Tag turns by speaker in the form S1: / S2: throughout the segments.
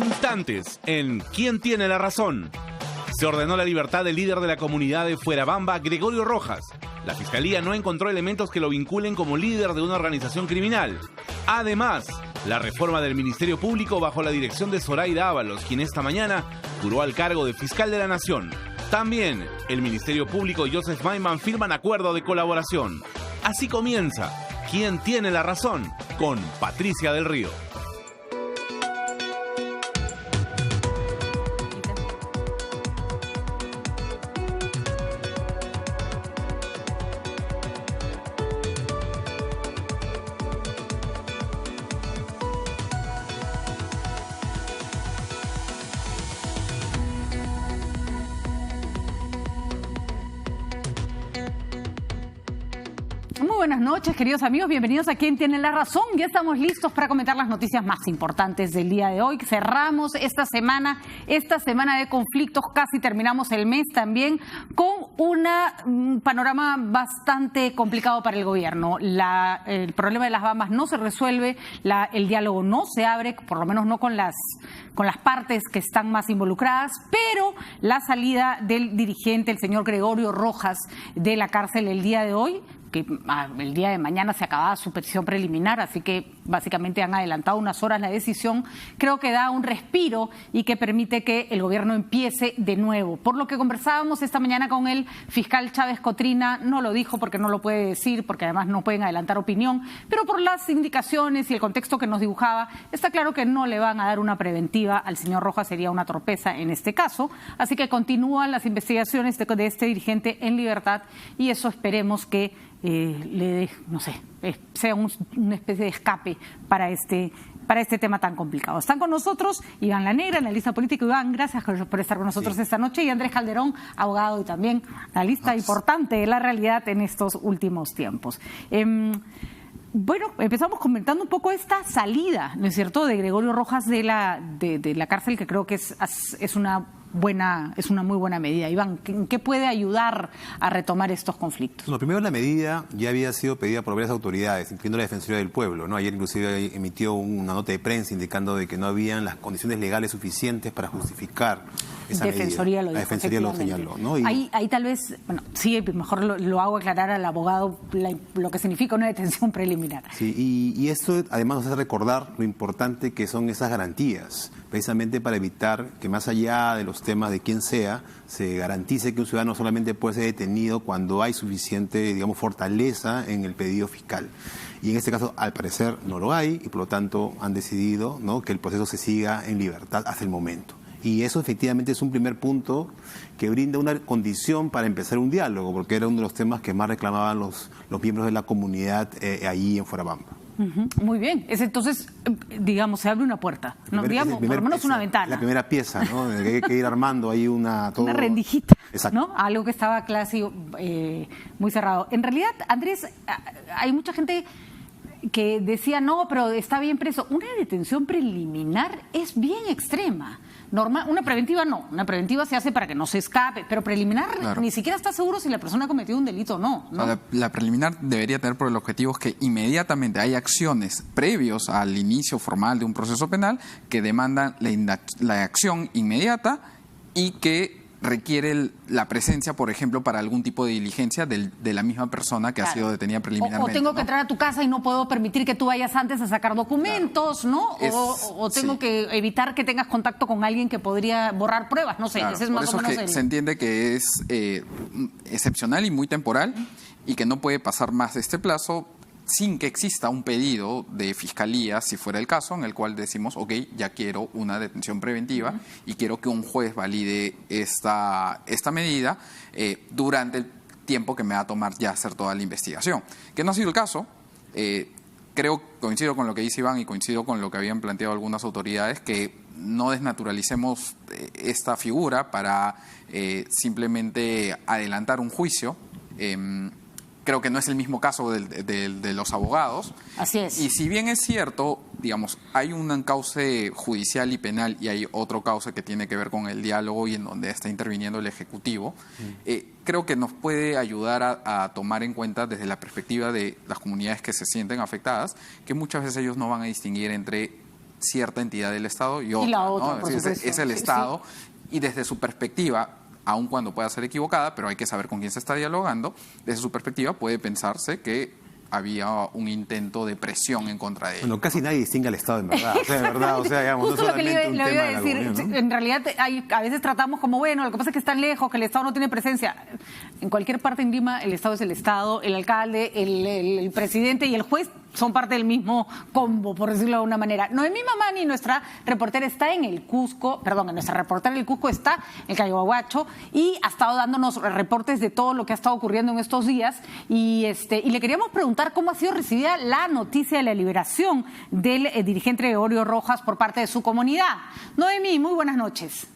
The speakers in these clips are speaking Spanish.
S1: instantes en ¿Quién tiene la razón? Se ordenó la libertad del líder de la comunidad de Fuerabamba, Gregorio Rojas. La fiscalía no encontró elementos que lo vinculen como líder de una organización criminal. Además, la reforma del Ministerio Público bajo la dirección de Zoraida Ábalos, quien esta mañana juró al cargo de fiscal de la Nación. También, el Ministerio Público y Joseph Maiman firman acuerdo de colaboración. Así comienza ¿Quién tiene la razón? Con Patricia del Río.
S2: Buenas noches, queridos amigos, bienvenidos a Quien Tiene la Razón. Ya estamos listos para comentar las noticias más importantes del día de hoy. Cerramos esta semana de conflictos, casi terminamos el mes también con un panorama bastante complicado para el gobierno. El problema de las Bambas no se resuelve, el diálogo no se abre, por lo menos no con las partes que están más involucradas, pero la salida del dirigente, el señor Gregorio Rojas, de la cárcel el día de hoy, que el día de mañana se acababa su petición preliminar, así que básicamente han adelantado unas horas la decisión, creo que da un respiro y que permite que el gobierno empiece de nuevo. Por lo que conversábamos esta mañana con el fiscal Chávez Cotrina, no lo dijo porque no lo puede decir, porque además no pueden adelantar opinión, pero por las indicaciones y el contexto que nos dibujaba, está claro que no le van a dar una preventiva al señor Rojas, sería una torpeza en este caso, así que continúan las investigaciones de este dirigente en libertad y eso esperemos que sea una especie de escape para este tema tan complicado. Están con nosotros Iván La Negra, analista político. Iván, gracias por estar con nosotros esta noche. Y Andrés Calderón, abogado y también analista importante de la realidad en estos últimos tiempos. Bueno, empezamos comentando un poco esta salida, ¿no es cierto?, de Gregorio Rojas de la cárcel, que creo que es una muy buena medida. Iván, ¿qué puede ayudar a retomar estos conflictos?
S3: Bueno, primero, la medida ya había sido pedida por varias autoridades, incluyendo la Defensoría del Pueblo, ¿no? Ayer inclusive emitió una nota de prensa indicando de que no habían las condiciones legales suficientes para justificar esa
S2: Defensoría
S3: medida. La Defensoría lo señaló, ¿no?
S2: Ahí tal vez, sí, mejor lo hago aclarar al abogado lo que significa una detención preliminar.
S3: Sí, y esto además nos hace recordar lo importante que son esas garantías, precisamente para evitar que más allá de los temas de quién sea, se garantice que un ciudadano solamente puede ser detenido cuando hay suficiente, digamos, fortaleza en el pedido fiscal. Y en este caso, al parecer, no lo hay y por lo tanto han decidido, ¿no?, que el proceso se siga en libertad hasta el momento. Y eso efectivamente es un primer punto que brinda una condición para empezar un diálogo, porque era uno de los temas que más reclamaban los miembros de la comunidad allí en Fuerabamba.
S2: Muy bien. Entonces, digamos, se abre una puerta, ¿no? Digamos, por lo menos una ventana.
S3: La primera pieza, ¿no? Hay que ir armando ahí una
S2: rendijita,
S3: exacto,
S2: ¿no? Algo que estaba casi muy cerrado. En realidad, Andrés, hay mucha gente que decía, no, pero está bien preso. Una detención preliminar es bien extrema. Normal, una preventiva no. Una preventiva se hace para que no se escape, pero preliminar, claro, ni siquiera está seguro si la persona ha cometido un delito o no, ¿no?
S4: La preliminar debería tener por el objetivo que inmediatamente hay acciones previos al inicio formal de un proceso penal que demandan la acción inmediata y que requiere la presencia, por ejemplo, para algún tipo de diligencia de la misma persona que, claro, ha sido detenida preliminarmente.
S2: O tengo que entrar a tu casa y no puedo permitir que tú vayas antes a sacar documentos, claro, ¿no? O tengo que evitar que tengas contacto con alguien que podría borrar pruebas, no sé,
S4: claro,
S2: ese es más o menos
S4: se entiende que es excepcional y muy temporal y que no puede pasar más de este plazo sin que exista un pedido de fiscalía, si fuera el caso, en el cual decimos, ok, ya quiero una detención preventiva y quiero que un juez valide esta medida durante el tiempo que me va a tomar ya hacer toda la investigación. Que no ha sido el caso. Coincido con lo que dice Iván y coincido con lo que habían planteado algunas autoridades, que no desnaturalicemos esta figura para simplemente adelantar un juicio. Creo que no es el mismo caso de los abogados.
S2: Así es.
S4: Y si bien es cierto, digamos, hay un cauce judicial y penal y hay otro cauce que tiene que ver con el diálogo y en donde está interviniendo el Ejecutivo, creo que nos puede ayudar a tomar en cuenta desde la perspectiva de las comunidades que se sienten afectadas, que muchas veces ellos no van a distinguir entre cierta entidad del Estado y otra.
S2: Y la otra,
S4: ¿no?
S2: por supuesto.
S4: Es el
S2: Sí,
S4: Estado, y desde su perspectiva, aun cuando pueda ser equivocada, pero hay que saber con quién se está dialogando, desde su perspectiva puede pensarse que había un intento de presión en contra de él.
S3: Bueno, casi nadie distingue al Estado, en verdad. O sea, de verdad, o sea, digamos,
S2: Justo
S3: no
S2: lo que
S3: solamente un
S2: le
S3: tema
S2: iba a
S3: de la
S2: decir,
S3: comunión, ¿no?
S2: en realidad a veces tratamos como, bueno, lo que pasa es que están lejos, que el Estado no tiene presencia. En cualquier parte en Lima, el Estado es el Estado, el alcalde, el presidente y el juez son parte del mismo combo, por decirlo de alguna manera. Noemí Mamani, nuestra reportera, está en el Cusco, nuestra reportera del Cusco está en el Calhuahuacho y ha estado dándonos reportes de todo lo que ha estado ocurriendo en estos días y le queríamos preguntar cómo ha sido recibida la noticia de la liberación del dirigente Gregorio Rojas por parte de su comunidad. Noemí, muy buenas noches.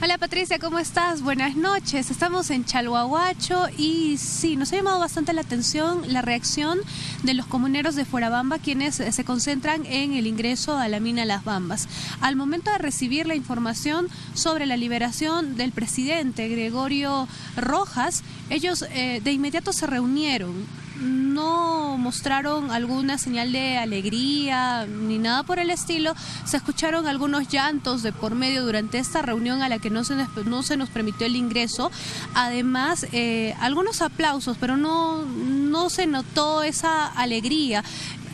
S5: Hola Patricia, ¿cómo estás? Buenas noches. Estamos en Chalhuahuacho y sí, nos ha llamado bastante la atención la reacción de los comuneros de Fuerabamba, quienes se concentran en el ingreso a la mina Las Bambas. Al momento de recibir la información sobre la liberación del presidente Gregorio Rojas, ellos de inmediato se reunieron. No mostraron alguna señal de alegría ni nada por el estilo. Se escucharon algunos llantos de por medio durante esta reunión a la que no se nos permitió el ingreso. Además, algunos aplausos, pero no se notó esa alegría.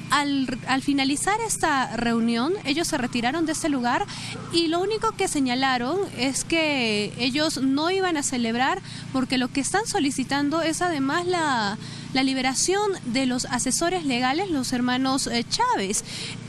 S5: Al finalizar esta reunión, ellos se retiraron de este lugar y lo único que señalaron es que ellos no iban a celebrar porque lo que están solicitando es además la liberación de los asesores legales, los hermanos Chávez.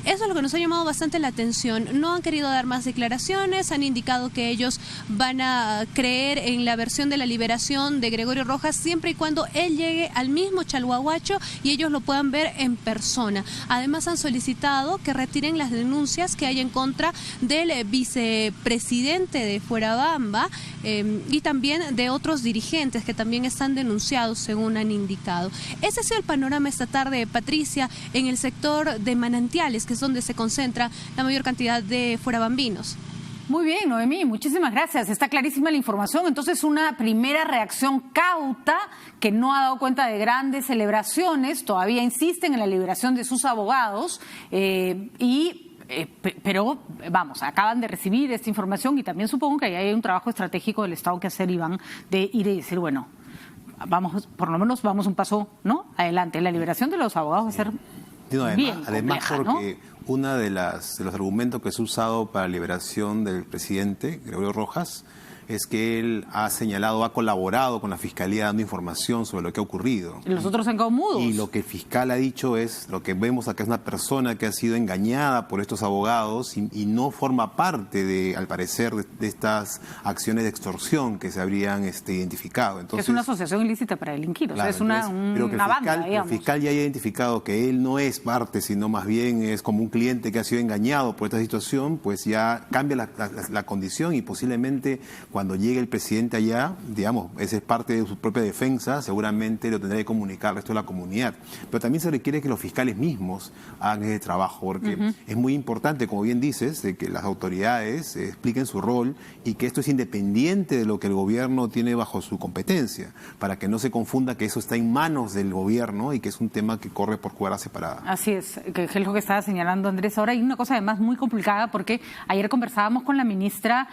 S5: Eso es lo que nos ha llamado bastante la atención. No han querido dar más declaraciones, han indicado que ellos van a creer en la versión de la liberación de Gregorio Rojas siempre y cuando él llegue al mismo Chalhuahuacho y ellos lo puedan ver en persona. Además han solicitado que retiren las denuncias que hay en contra del vicepresidente de Fuerabamba y también de otros dirigentes que también están denunciados según han indicado. Ese ha sido el panorama esta tarde, Patricia, en el sector de Manantiales, que es donde se concentra la mayor cantidad de fuerabambinos.
S2: Muy bien, Noemí, muchísimas gracias. Está clarísima la información. Entonces, una primera reacción cauta que no ha dado cuenta de grandes celebraciones, todavía insisten en la liberación de sus abogados pero vamos, acaban de recibir esta información y también supongo que ahí hay un trabajo estratégico del Estado que hacer, Iván, de ir y decir, bueno, vamos, por lo menos vamos un paso, ¿no?, adelante. La liberación de los abogados va a ser
S3: además
S2: compleja,
S3: porque uno de los argumentos que se ha usado para la liberación del presidente Gregorio Rojas es que él ha señalado, ha colaborado con la Fiscalía dando información sobre lo que ha ocurrido.
S2: Los otros han quedado mudos.
S3: Y lo que el fiscal ha dicho es, lo que vemos acá es una persona que ha sido engañada por estos abogados y no forma parte, al parecer, de estas acciones de extorsión que se habrían identificado. Entonces,
S2: es una asociación ilícita para delinquir,
S3: claro,
S2: es una banda, digamos.
S3: El fiscal ya haya identificado que él no es parte, sino más bien es como un cliente que ha sido engañado por esta situación, pues ya cambia la condición y posiblemente cuando llegue el presidente allá, digamos, esa es parte de su propia defensa, seguramente lo tendrá que comunicar al resto de la comunidad. Pero también se requiere que los fiscales mismos hagan ese trabajo, porque es muy importante, como bien dices, de que las autoridades expliquen su rol y que esto es independiente de lo que el gobierno tiene bajo su competencia, para que no se confunda que eso está en manos del gobierno y que es un tema que corre por cuerda separada.
S2: Así es, que es lo que estaba señalando Andrés. Ahora hay una cosa además muy complicada, porque ayer conversábamos con la ministra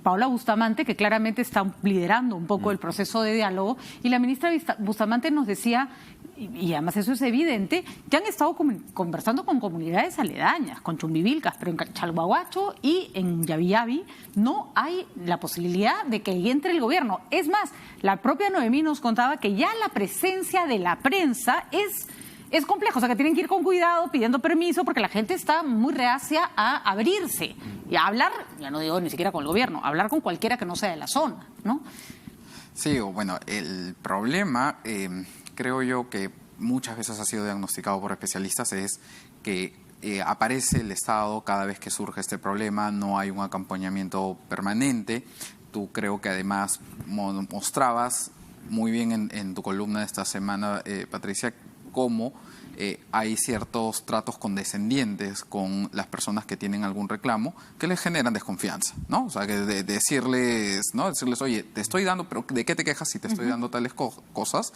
S2: Paola Bustamante, que claramente está liderando un poco el proceso de diálogo, y la ministra Bustamante nos decía, y además eso es evidente, ya han estado conversando con comunidades aledañas, con Chumbivilcas, pero en Chalhuahuacho y en Yavi no hay la posibilidad de que entre el gobierno. Es más, la propia Noemí nos contaba que ya la presencia de la prensa es complejo, o sea que tienen que ir con cuidado, pidiendo permiso, porque la gente está muy reacia a abrirse y a hablar, ya no digo ni siquiera con el gobierno, a hablar con cualquiera que no sea de la zona, ¿no?
S4: Sí, bueno, el problema, creo yo que muchas veces ha sido diagnosticado por especialistas, es que aparece el Estado cada vez que surge este problema, no hay un acompañamiento permanente. Tú creo que además mostrabas muy bien en tu columna de esta semana, Patricia, cómo hay ciertos tratos condescendientes con las personas que tienen algún reclamo que les generan desconfianza, ¿no? O sea, que decirles, ¿no? Decirles, oye, te estoy dando, pero ¿de qué te quejas si te estoy dando tales cosas?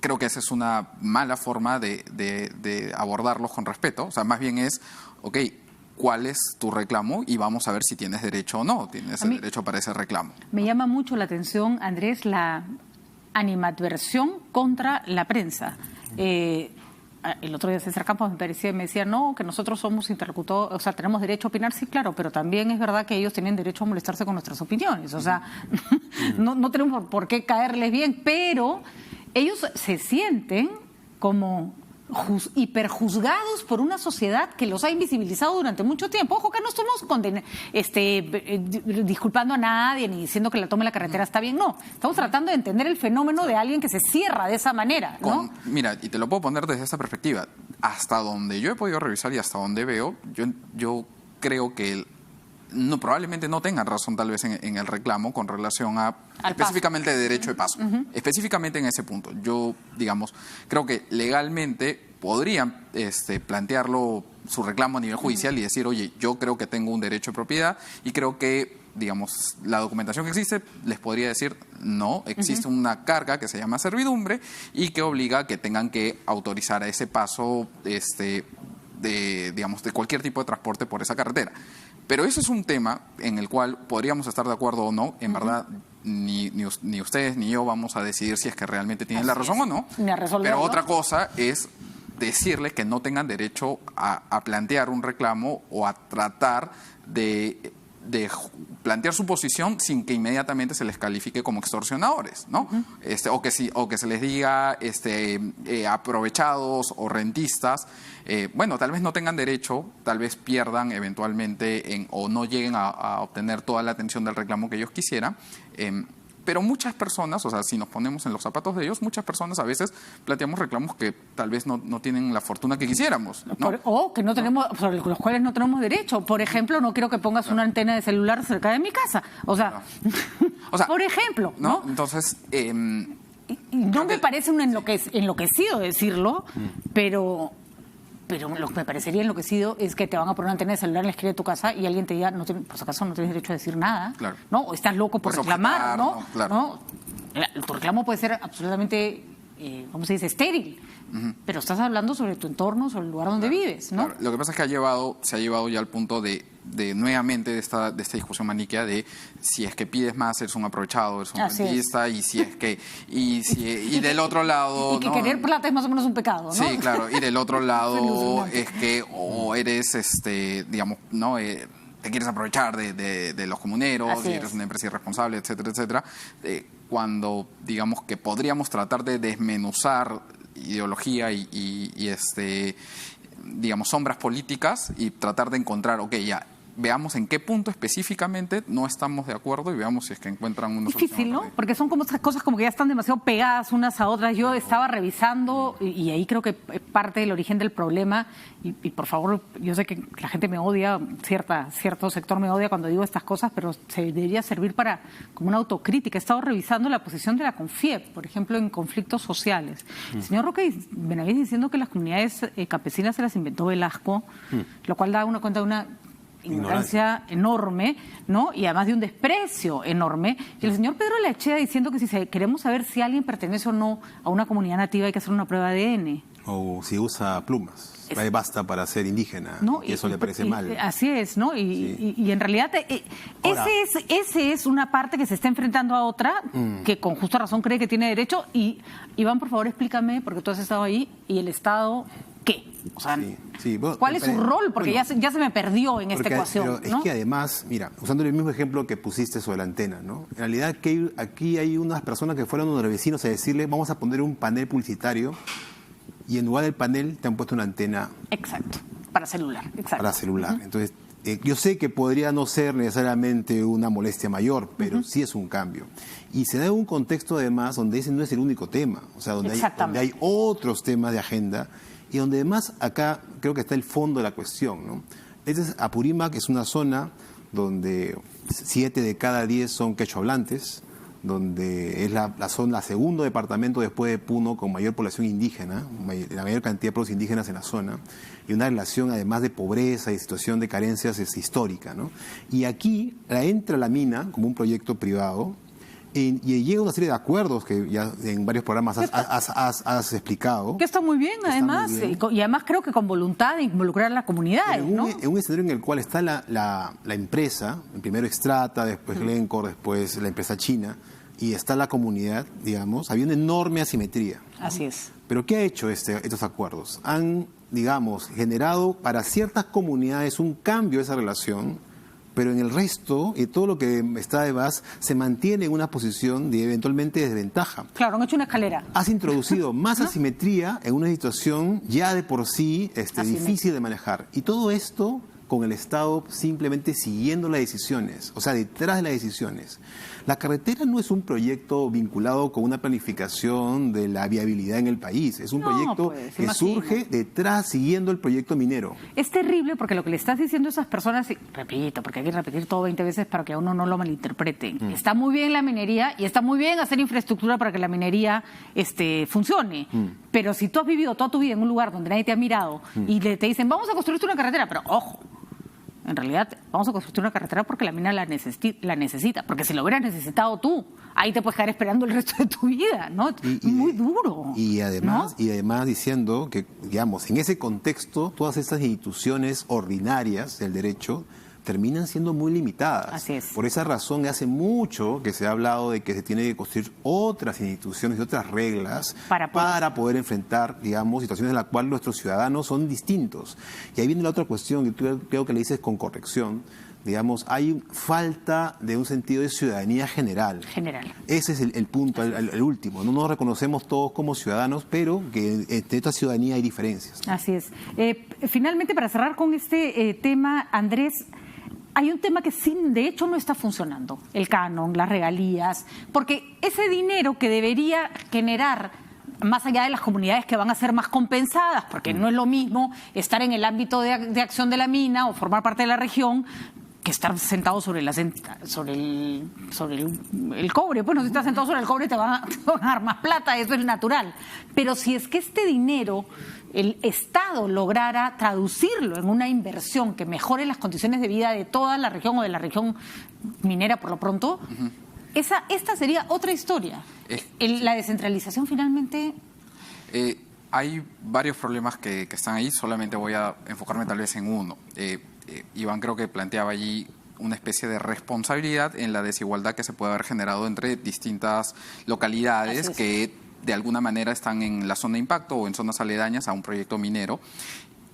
S4: creo que esa es una mala forma de abordarlos con respeto. O sea, más bien es, ok, ¿cuál es tu reclamo? Y vamos a ver si tienes derecho o no, tienes el derecho para ese reclamo.
S2: Me llama mucho la atención, Andrés, la animadversión contra la prensa. El otro día César Campos me decía, no, que nosotros somos interlocutores, o sea, tenemos derecho a opinar, sí, claro, pero también es verdad que ellos tienen derecho a molestarse con nuestras opiniones. O sea, no tenemos por qué caerles bien, pero ellos se sienten como hiperjuzgados por una sociedad que los ha invisibilizado durante mucho tiempo. Ojo, que no estamos disculpando a nadie ni diciendo que la toma de la carretera está bien. No, estamos tratando de entender el fenómeno de alguien que se cierra de esa manera, ¿no?
S4: Mira, y te lo puedo poner desde esta perspectiva. Hasta donde yo he podido revisar y hasta donde veo, yo creo que probablemente no tengan razón tal vez en el reclamo con relación a específicamente de derecho de paso. Específicamente en ese punto. Yo, digamos, creo que legalmente podrían plantearlo su reclamo a nivel judicial y decir, oye, yo creo que tengo un derecho de propiedad y creo que, digamos, la documentación que existe les podría decir, no, existe una carga que se llama servidumbre y que obliga a que tengan que autorizar a ese paso digamos, de cualquier tipo de transporte por esa carretera. Pero eso es un tema en el cual podríamos estar de acuerdo o no. En verdad, ni ustedes ni yo vamos a decidir si es que realmente tienen la razón o no. Pero otra cosa es decirles que no tengan derecho a plantear un reclamo o a tratar de plantear su posición sin que inmediatamente se les califique como extorsionadores, ¿no? O que se les diga aprovechados o rentistas. Bueno, tal vez no tengan derecho, tal vez pierdan eventualmente o no lleguen a obtener toda la atención del reclamo que ellos quisieran. Pero muchas personas, o sea, si nos ponemos en los zapatos de ellos, muchas personas a veces planteamos reclamos que tal vez no tienen la fortuna que quisiéramos, ¿no?
S2: O que no tenemos, sobre los cuales no tenemos derecho. Por ejemplo, no quiero que pongas una antena de celular cerca de mi casa. O sea, por ejemplo, ¿no?
S4: Entonces,
S2: no me parece un enloquecido decirlo, pero lo que me parecería enloquecido es que te van a poner una antena de celular en la esquina de tu casa y alguien te diga, por si acaso no tienes derecho a decir nada,
S4: claro,
S2: ¿no? O estás loco por reclamar, ¿no?
S4: Claro.
S2: ¿no? Tu reclamo puede ser absolutamente, ¿cómo se dice?, estéril, pero estás hablando sobre tu entorno, sobre el lugar donde vives, ¿no?
S4: Claro. Lo que pasa es que se ha llevado ya al punto de nuevamente de esta discusión maniquea de si es que pides más, eres un aprovechado, eres un rentista, y si es que y del otro lado,
S2: y que querer plata es más o menos un pecado, ¿no?
S4: Sí, claro, y del otro lado es que o eres digamos, ¿no? Te quieres aprovechar de los comuneros, y eres una empresa irresponsable, etcétera, etcétera. Cuando digamos que podríamos tratar de desmenuzar ideología y digamos, sombras políticas y tratar de encontrar, ya, veamos en qué punto específicamente no estamos de acuerdo y veamos si es que encuentran una solución.
S2: Difícil, ¿no? Porque son como estas cosas como que ya están demasiado pegadas unas a otras. Yo estaba revisando y ahí creo que parte del origen del problema, y por favor, yo sé que la gente me odia, cierto sector me odia cuando digo estas cosas, pero se debería servir como una autocrítica. He estado revisando la posición de la CONFIEP, por ejemplo, en conflictos sociales. El señor Roque Benavides diciendo que las comunidades campesinas se las inventó Velasco, lo cual da una cuenta de una ignorancia enorme, ¿no? Y además de un desprecio enorme. Y el señor Pedro Lechea diciendo que si queremos saber si alguien pertenece o no a una comunidad nativa hay que hacer una prueba de ADN.
S3: O si usa plumas. Basta para ser indígena, ¿no? Y eso le parece mal.
S2: Así es, ¿no? Y en realidad ese es una parte que se está enfrentando a otra que con justa razón cree que tiene derecho. Y Iván, por favor, explícame, porque tú has estado ahí, y el Estado, ¿qué? O sea,
S3: bueno,
S2: ¿cuál es su rol? Porque ya se me perdió en esta ecuación.
S3: Pero es que además, mira, usando el mismo ejemplo que pusiste sobre la antena, ¿no? En realidad aquí hay unas personas que fueron unos vecinos a decirle, vamos a poner un panel publicitario, y en lugar del panel te han puesto una antena.
S2: Exacto, para celular. Exacto.
S3: Para celular. Entonces, yo sé que podría no ser necesariamente una molestia mayor, pero sí es un cambio. Y se da en un contexto además donde ese no es el único tema, o sea, donde hay otros temas de agenda, y donde además acá creo que está el fondo de la cuestión, ¿no? Apurímac es una zona donde 7 de cada 10 son quechohablantes, donde es la segundo departamento después de Puno con mayor población indígena, la mayor cantidad de pueblos indígenas en la zona, y una relación además de pobreza y situación de carencias es histórica, ¿no? Y aquí entra la mina como un proyecto privado, Y llega una serie de acuerdos que ya en varios programas has explicado.
S2: Que está muy bien, además,
S3: muy bien.
S2: y además creo que con voluntad de involucrar a las comunidades, ¿no?
S3: En un escenario en el cual está la empresa, primero Extrata, después Glencore, después la empresa china, y está la comunidad, digamos, había una enorme asimetría.
S2: Así es.
S3: Pero ¿qué ha hecho estos acuerdos? Han, digamos, generado para ciertas comunidades un cambio de esa relación, pero en el resto, y todo lo que está de base, se mantiene en una posición de eventualmente desventaja.
S2: Claro, han hecho una escalera.
S3: Has introducido más asimetría en una situación ya de por sí difícil de manejar. Y todo esto con el Estado simplemente siguiendo las decisiones, o sea, detrás de las decisiones. La carretera no es un proyecto vinculado con una planificación de la viabilidad en el país, es un proyecto que surge detrás, siguiendo el proyecto minero.
S2: Es terrible porque lo que le estás diciendo a esas personas, y repito, porque hay que repetir todo 20 veces para que a uno no lo malinterpreten. Está muy bien la minería y está muy bien hacer infraestructura para que la minería funcione. Pero si tú has vivido toda tu vida en un lugar donde nadie te ha mirado y te dicen, vamos a construirte una carretera, pero ojo, en realidad vamos a construir una carretera porque la mina la necesita, porque si lo hubieras necesitado tú, ahí te puedes quedar esperando el resto de tu vida, ¿no? Muy duro.
S3: Y además,
S2: ¿no?
S3: y además diciendo que, digamos, en ese contexto, todas estas instituciones ordinarias del derecho terminan siendo muy limitadas.
S2: Así es.
S3: Por esa razón, hace mucho que se ha hablado de que se tiene que construir otras instituciones y otras reglas para poder enfrentar, digamos, situaciones en las cuales nuestros ciudadanos son distintos. Y ahí viene la otra cuestión, que tú creo que le dices con corrección. Digamos, hay falta de un sentido de ciudadanía general. Ese es el punto, el último. No nos reconocemos todos como ciudadanos, pero que entre esta ciudadanía hay diferencias.
S2: Así es. Finalmente, para cerrar con este tema, Andrés, hay un tema que sí, de hecho no está funcionando, el canon, las regalías, porque ese dinero que debería generar, más allá de las comunidades que van a ser más compensadas, porque no es lo mismo estar en el ámbito de acción de la mina o formar parte de la región que estar sentado sobre el cobre. Bueno, si estás sentado sobre el cobre te van a dar más plata, eso es natural. Pero si es que este dinero el Estado lograra traducirlo en una inversión que mejore las condiciones de vida de toda la región o de la región minera por lo pronto, esta sería otra historia. La descentralización finalmente...
S4: Hay varios problemas que están ahí, solamente voy a enfocarme tal vez en uno. Iván creo que planteaba allí una especie de responsabilidad en la desigualdad que se puede haber generado entre distintas localidades que de alguna manera están en la zona de impacto o en zonas aledañas a un proyecto minero.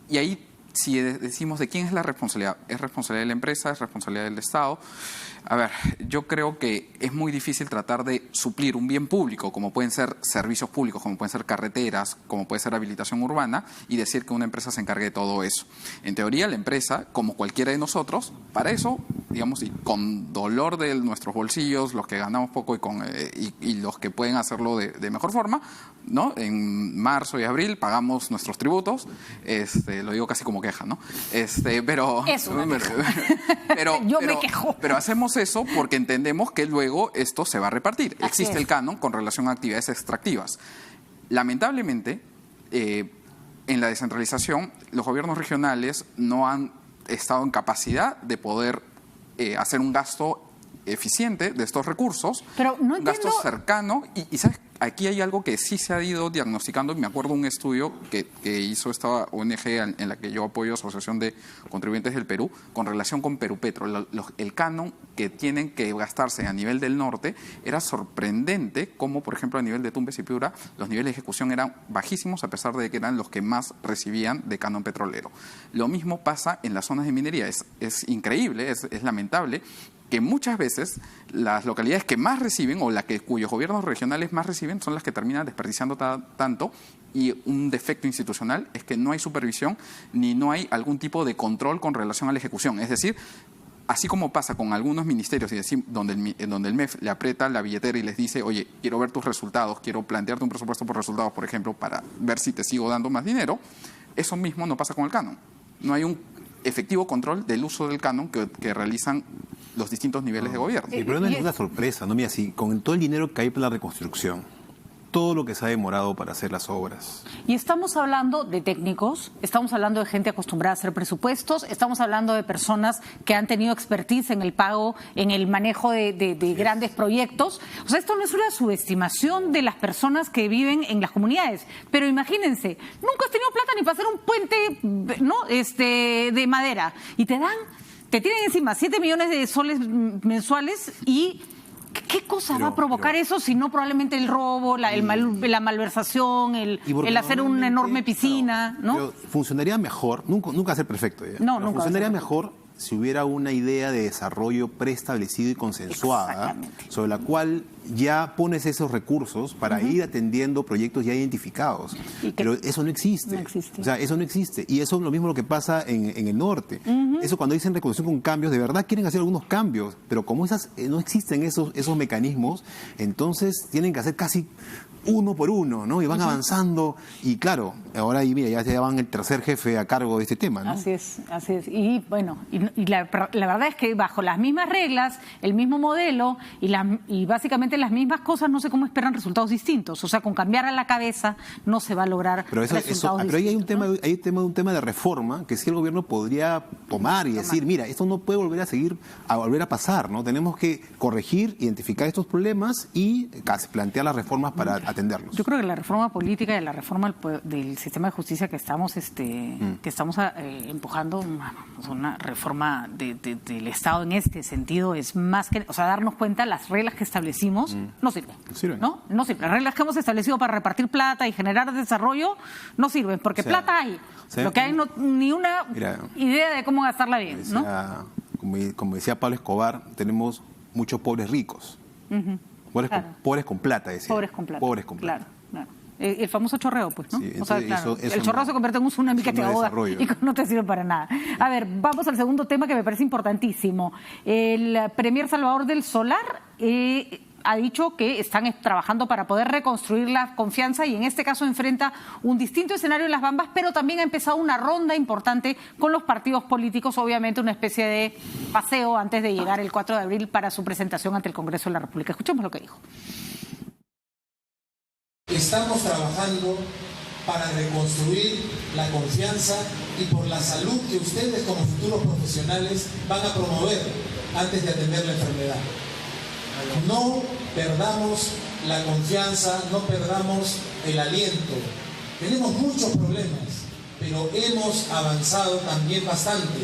S4: Y ahí, si decimos de quién es la responsabilidad, ¿es responsabilidad de la empresa, es responsabilidad del Estado? A ver, yo creo que es muy difícil tratar de suplir un bien público, como pueden ser servicios públicos, como pueden ser carreteras, como puede ser habilitación urbana, y decir que una empresa se encargue de todo eso. En teoría, la empresa, como cualquiera de nosotros, para eso, digamos, y con dolor de nuestros bolsillos, los que ganamos poco y los que pueden hacerlo de mejor forma, ¿no? En marzo y abril pagamos nuestros tributos, lo digo casi como queja, ¿no? Pero
S2: yo me quejo.
S4: Pero hacemos eso porque entendemos que luego esto se va a repartir. Existe el canon con relación a actividades extractivas. Lamentablemente, en la descentralización, los gobiernos regionales no han estado en capacidad de poder hacer un gasto eficiente de estos recursos,
S2: pero no
S4: un gasto cercano, y ¿sabes? Aquí hay algo que sí se ha ido diagnosticando. Me acuerdo de un estudio que hizo esta ONG en la que yo apoyo, Asociación de Contribuyentes del Perú, con relación con Perupetro. El canon que tienen que gastarse a nivel del norte era sorprendente, como por ejemplo a nivel de Tumbes y Piura los niveles de ejecución eran bajísimos a pesar de que eran los que más recibían de canon petrolero. Lo mismo pasa en las zonas de minería. Es increíble, es lamentable que muchas veces las localidades que más reciben o cuyos gobiernos regionales más reciben son las que terminan desperdiciando tanto, y un defecto institucional es que no hay supervisión ni no hay algún tipo de control con relación a la ejecución. Es decir, así como pasa con algunos ministerios donde el MEF le aprieta la billetera y les dice, oye, quiero ver tus resultados, quiero plantearte un presupuesto por resultados, por ejemplo, para ver si te sigo dando más dinero, eso mismo no pasa con el canon. No hay un efectivo control del uso del canon que realizan los distintos niveles de gobierno.
S3: El problema no es una sorpresa, ¿no? Mira, con todo el dinero que hay para la reconstrucción, todo lo que se ha demorado para hacer las obras.
S2: Y estamos hablando de técnicos, estamos hablando de gente acostumbrada a hacer presupuestos, estamos hablando de personas que han tenido expertise en el pago, en el manejo de grandes proyectos. O sea, esto no es una subestimación de las personas que viven en las comunidades. Pero imagínense, nunca has tenido plata ni para hacer un puente, ¿no? de madera. Y te tienen encima 7 millones de soles mensuales y... ¿Qué cosa va a provocar eso si no probablemente el robo, la malversación, el hacer una enorme piscina, ¿no?
S3: Pero funcionaría mejor, nunca va a ser perfecto, ¿ya?
S2: No,
S3: pero
S2: nunca
S3: funcionaría mejor si hubiera una idea de desarrollo preestablecido y consensuada, sobre la cual ya pones esos recursos para ir atendiendo proyectos ya identificados. Pero eso no existe.
S2: No existe.
S3: O sea, eso no existe. Y eso es lo mismo lo que pasa en el norte. Eso cuando dicen reconstrucción con cambios, de verdad quieren hacer algunos cambios, pero como no existen esos mecanismos, entonces tienen que hacer casi uno por uno, ¿no? Y van avanzando. Y claro, ahora mira, ya van el tercer jefe a cargo de este tema, ¿no?
S2: Así es. Y bueno, y la verdad es que bajo las mismas reglas, el mismo modelo y básicamente las mismas cosas, no sé cómo esperan resultados distintos. O sea, con cambiar a la cabeza no se va a lograr resultados distintos.
S3: Pero ahí hay un tema de reforma que sí el gobierno podría tomar y decir, mira, esto no puede volver a pasar, ¿no? Tenemos que corregir, identificar estos problemas y plantear las reformas para atenderlos.
S2: Yo creo que la reforma política y la reforma del sistema de justicia que estamos empujando, una reforma del Estado en este sentido es más que, o sea, darnos cuenta las reglas que establecimos no sirven. ¿No? No sirven. Las reglas que hemos establecido para repartir plata y generar desarrollo no sirven, porque plata hay. Lo que hay ni una idea de cómo gastarla bien, ¿no?
S3: Como decía Pablo Escobar, tenemos muchos pobres ricos. Pobres con plata, decía.
S2: Pobres con plata. Claro. El famoso chorreo, pues, ¿no?
S3: Sí,
S2: o sea, claro, el chorreo se convierte en un tsunami que te ahoga y no te sirve para nada. A ver, vamos al segundo tema que me parece importantísimo. El premier Salvador del Solar ha dicho que están trabajando para poder reconstruir la confianza y en este caso enfrenta un distinto escenario en Las Bambas, pero también ha empezado una ronda importante con los partidos políticos, obviamente una especie de paseo antes de llegar el 4 de abril para su presentación ante el Congreso de la República. Escuchemos lo que dijo.
S6: Estamos trabajando para reconstruir la confianza y por la salud que ustedes como futuros profesionales van a promover antes de atender la enfermedad. No perdamos la confianza, no perdamos el aliento. Tenemos muchos problemas, pero hemos avanzado también bastante.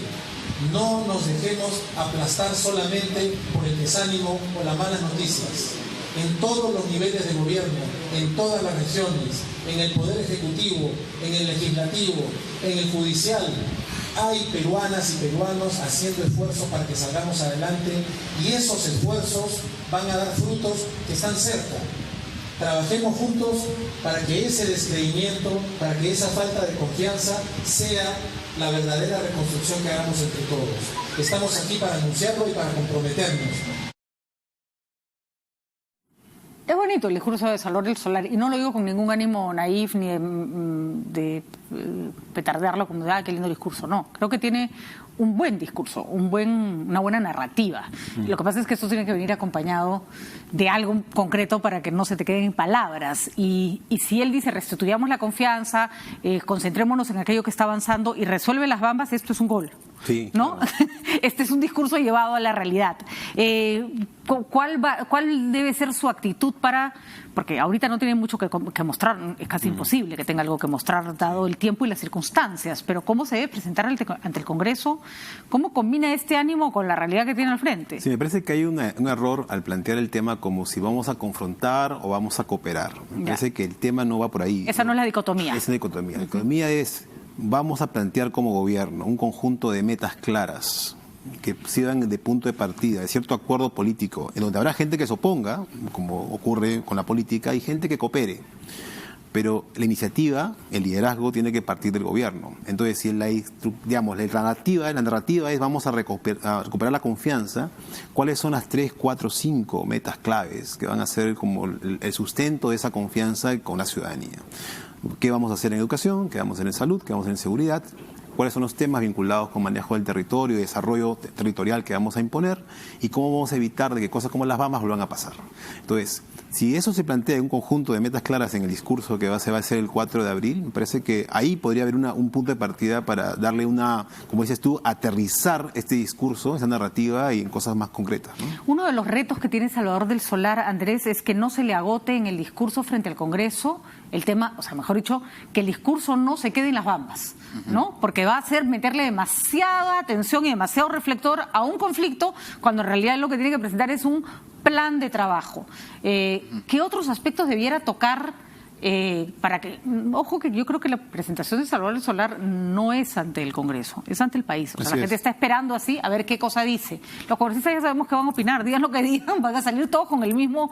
S6: No nos dejemos aplastar solamente por el desánimo o las malas noticias. En todos los niveles de gobierno, en todas las regiones, en el Poder Ejecutivo, en el Legislativo, en el Judicial, hay peruanas y peruanos haciendo esfuerzos para que salgamos adelante y esos esfuerzos van a dar frutos que están cerca. Trabajemos juntos para que ese descreimiento, para que esa falta de confianza sea la verdadera reconstrucción que hagamos entre todos. Estamos aquí para anunciarlo y para comprometernos.
S2: Es bonito el discurso de Salvador del Solar y no lo digo con ningún ánimo naif ni de petardearlo como de qué lindo discurso. No, creo que tiene un buen discurso, una buena narrativa. Lo que pasa es que esto tiene que venir acompañado de algo concreto para que no se te queden palabras. Y si él dice restituyamos la confianza, concentrémonos en aquello que está avanzando y resuelve Las Bambas, esto es un gol.
S3: Sí,
S2: ¿no? Claro. Este es un discurso llevado a la realidad. ¿Cuál debe ser su actitud para...? Porque ahorita no tiene mucho que mostrar, es casi imposible que tenga algo que mostrar dado el tiempo y las circunstancias, pero ¿cómo se debe presentar ante el Congreso? ¿Cómo combina este ánimo con la realidad que tiene al frente?
S3: Sí, me parece que hay un error al plantear el tema como si vamos a confrontar o vamos a cooperar. Me parece que el tema no va por ahí.
S2: Esa no es la dicotomía.
S3: Es una dicotomía. La dicotomía es... Vamos a plantear como gobierno un conjunto de metas claras que sirvan de punto de partida, de cierto acuerdo político, en donde habrá gente que se oponga, como ocurre con la política, y gente que coopere. Pero la iniciativa, el liderazgo, tiene que partir del gobierno. Entonces, si la narrativa es vamos a recuperar la confianza, ¿cuáles son las 3, 4, 5 metas claves que van a ser como el sustento de esa confianza con la ciudadanía? ¿Qué vamos a hacer en educación? ¿Qué vamos a hacer en salud? ¿Qué vamos a hacer en seguridad? ¿Cuáles son los temas vinculados con manejo del territorio y desarrollo territorial que vamos a imponer? ¿Y cómo vamos a evitar de que cosas como Las Bambas vuelvan a pasar? Entonces, Si eso se plantea en un conjunto de metas claras en el discurso que se va a hacer el 4 de abril, me parece que ahí podría haber un punto de partida para darle como dices tú, aterrizar este discurso, esa narrativa y en cosas más concretas, ¿no?
S2: Uno de los retos que tiene Salvador del Solar, Andrés, es que no se le agote en el discurso frente al Congreso el tema, o sea, mejor dicho, que el discurso no se quede en las bambas, ¿no? Porque va a ser meterle demasiada atención y demasiado reflector a un conflicto cuando en realidad lo que tiene que presentar es un plan de trabajo. ¿Qué otros aspectos debiera tocar para que, ojo que yo creo que la presentación de Salvador del Solar no es ante el Congreso, es ante el país. O sea, la gente está esperando así a ver qué cosa dice. Los congresistas ya sabemos que van a opinar, digan lo que digan, van a salir todos con el mismo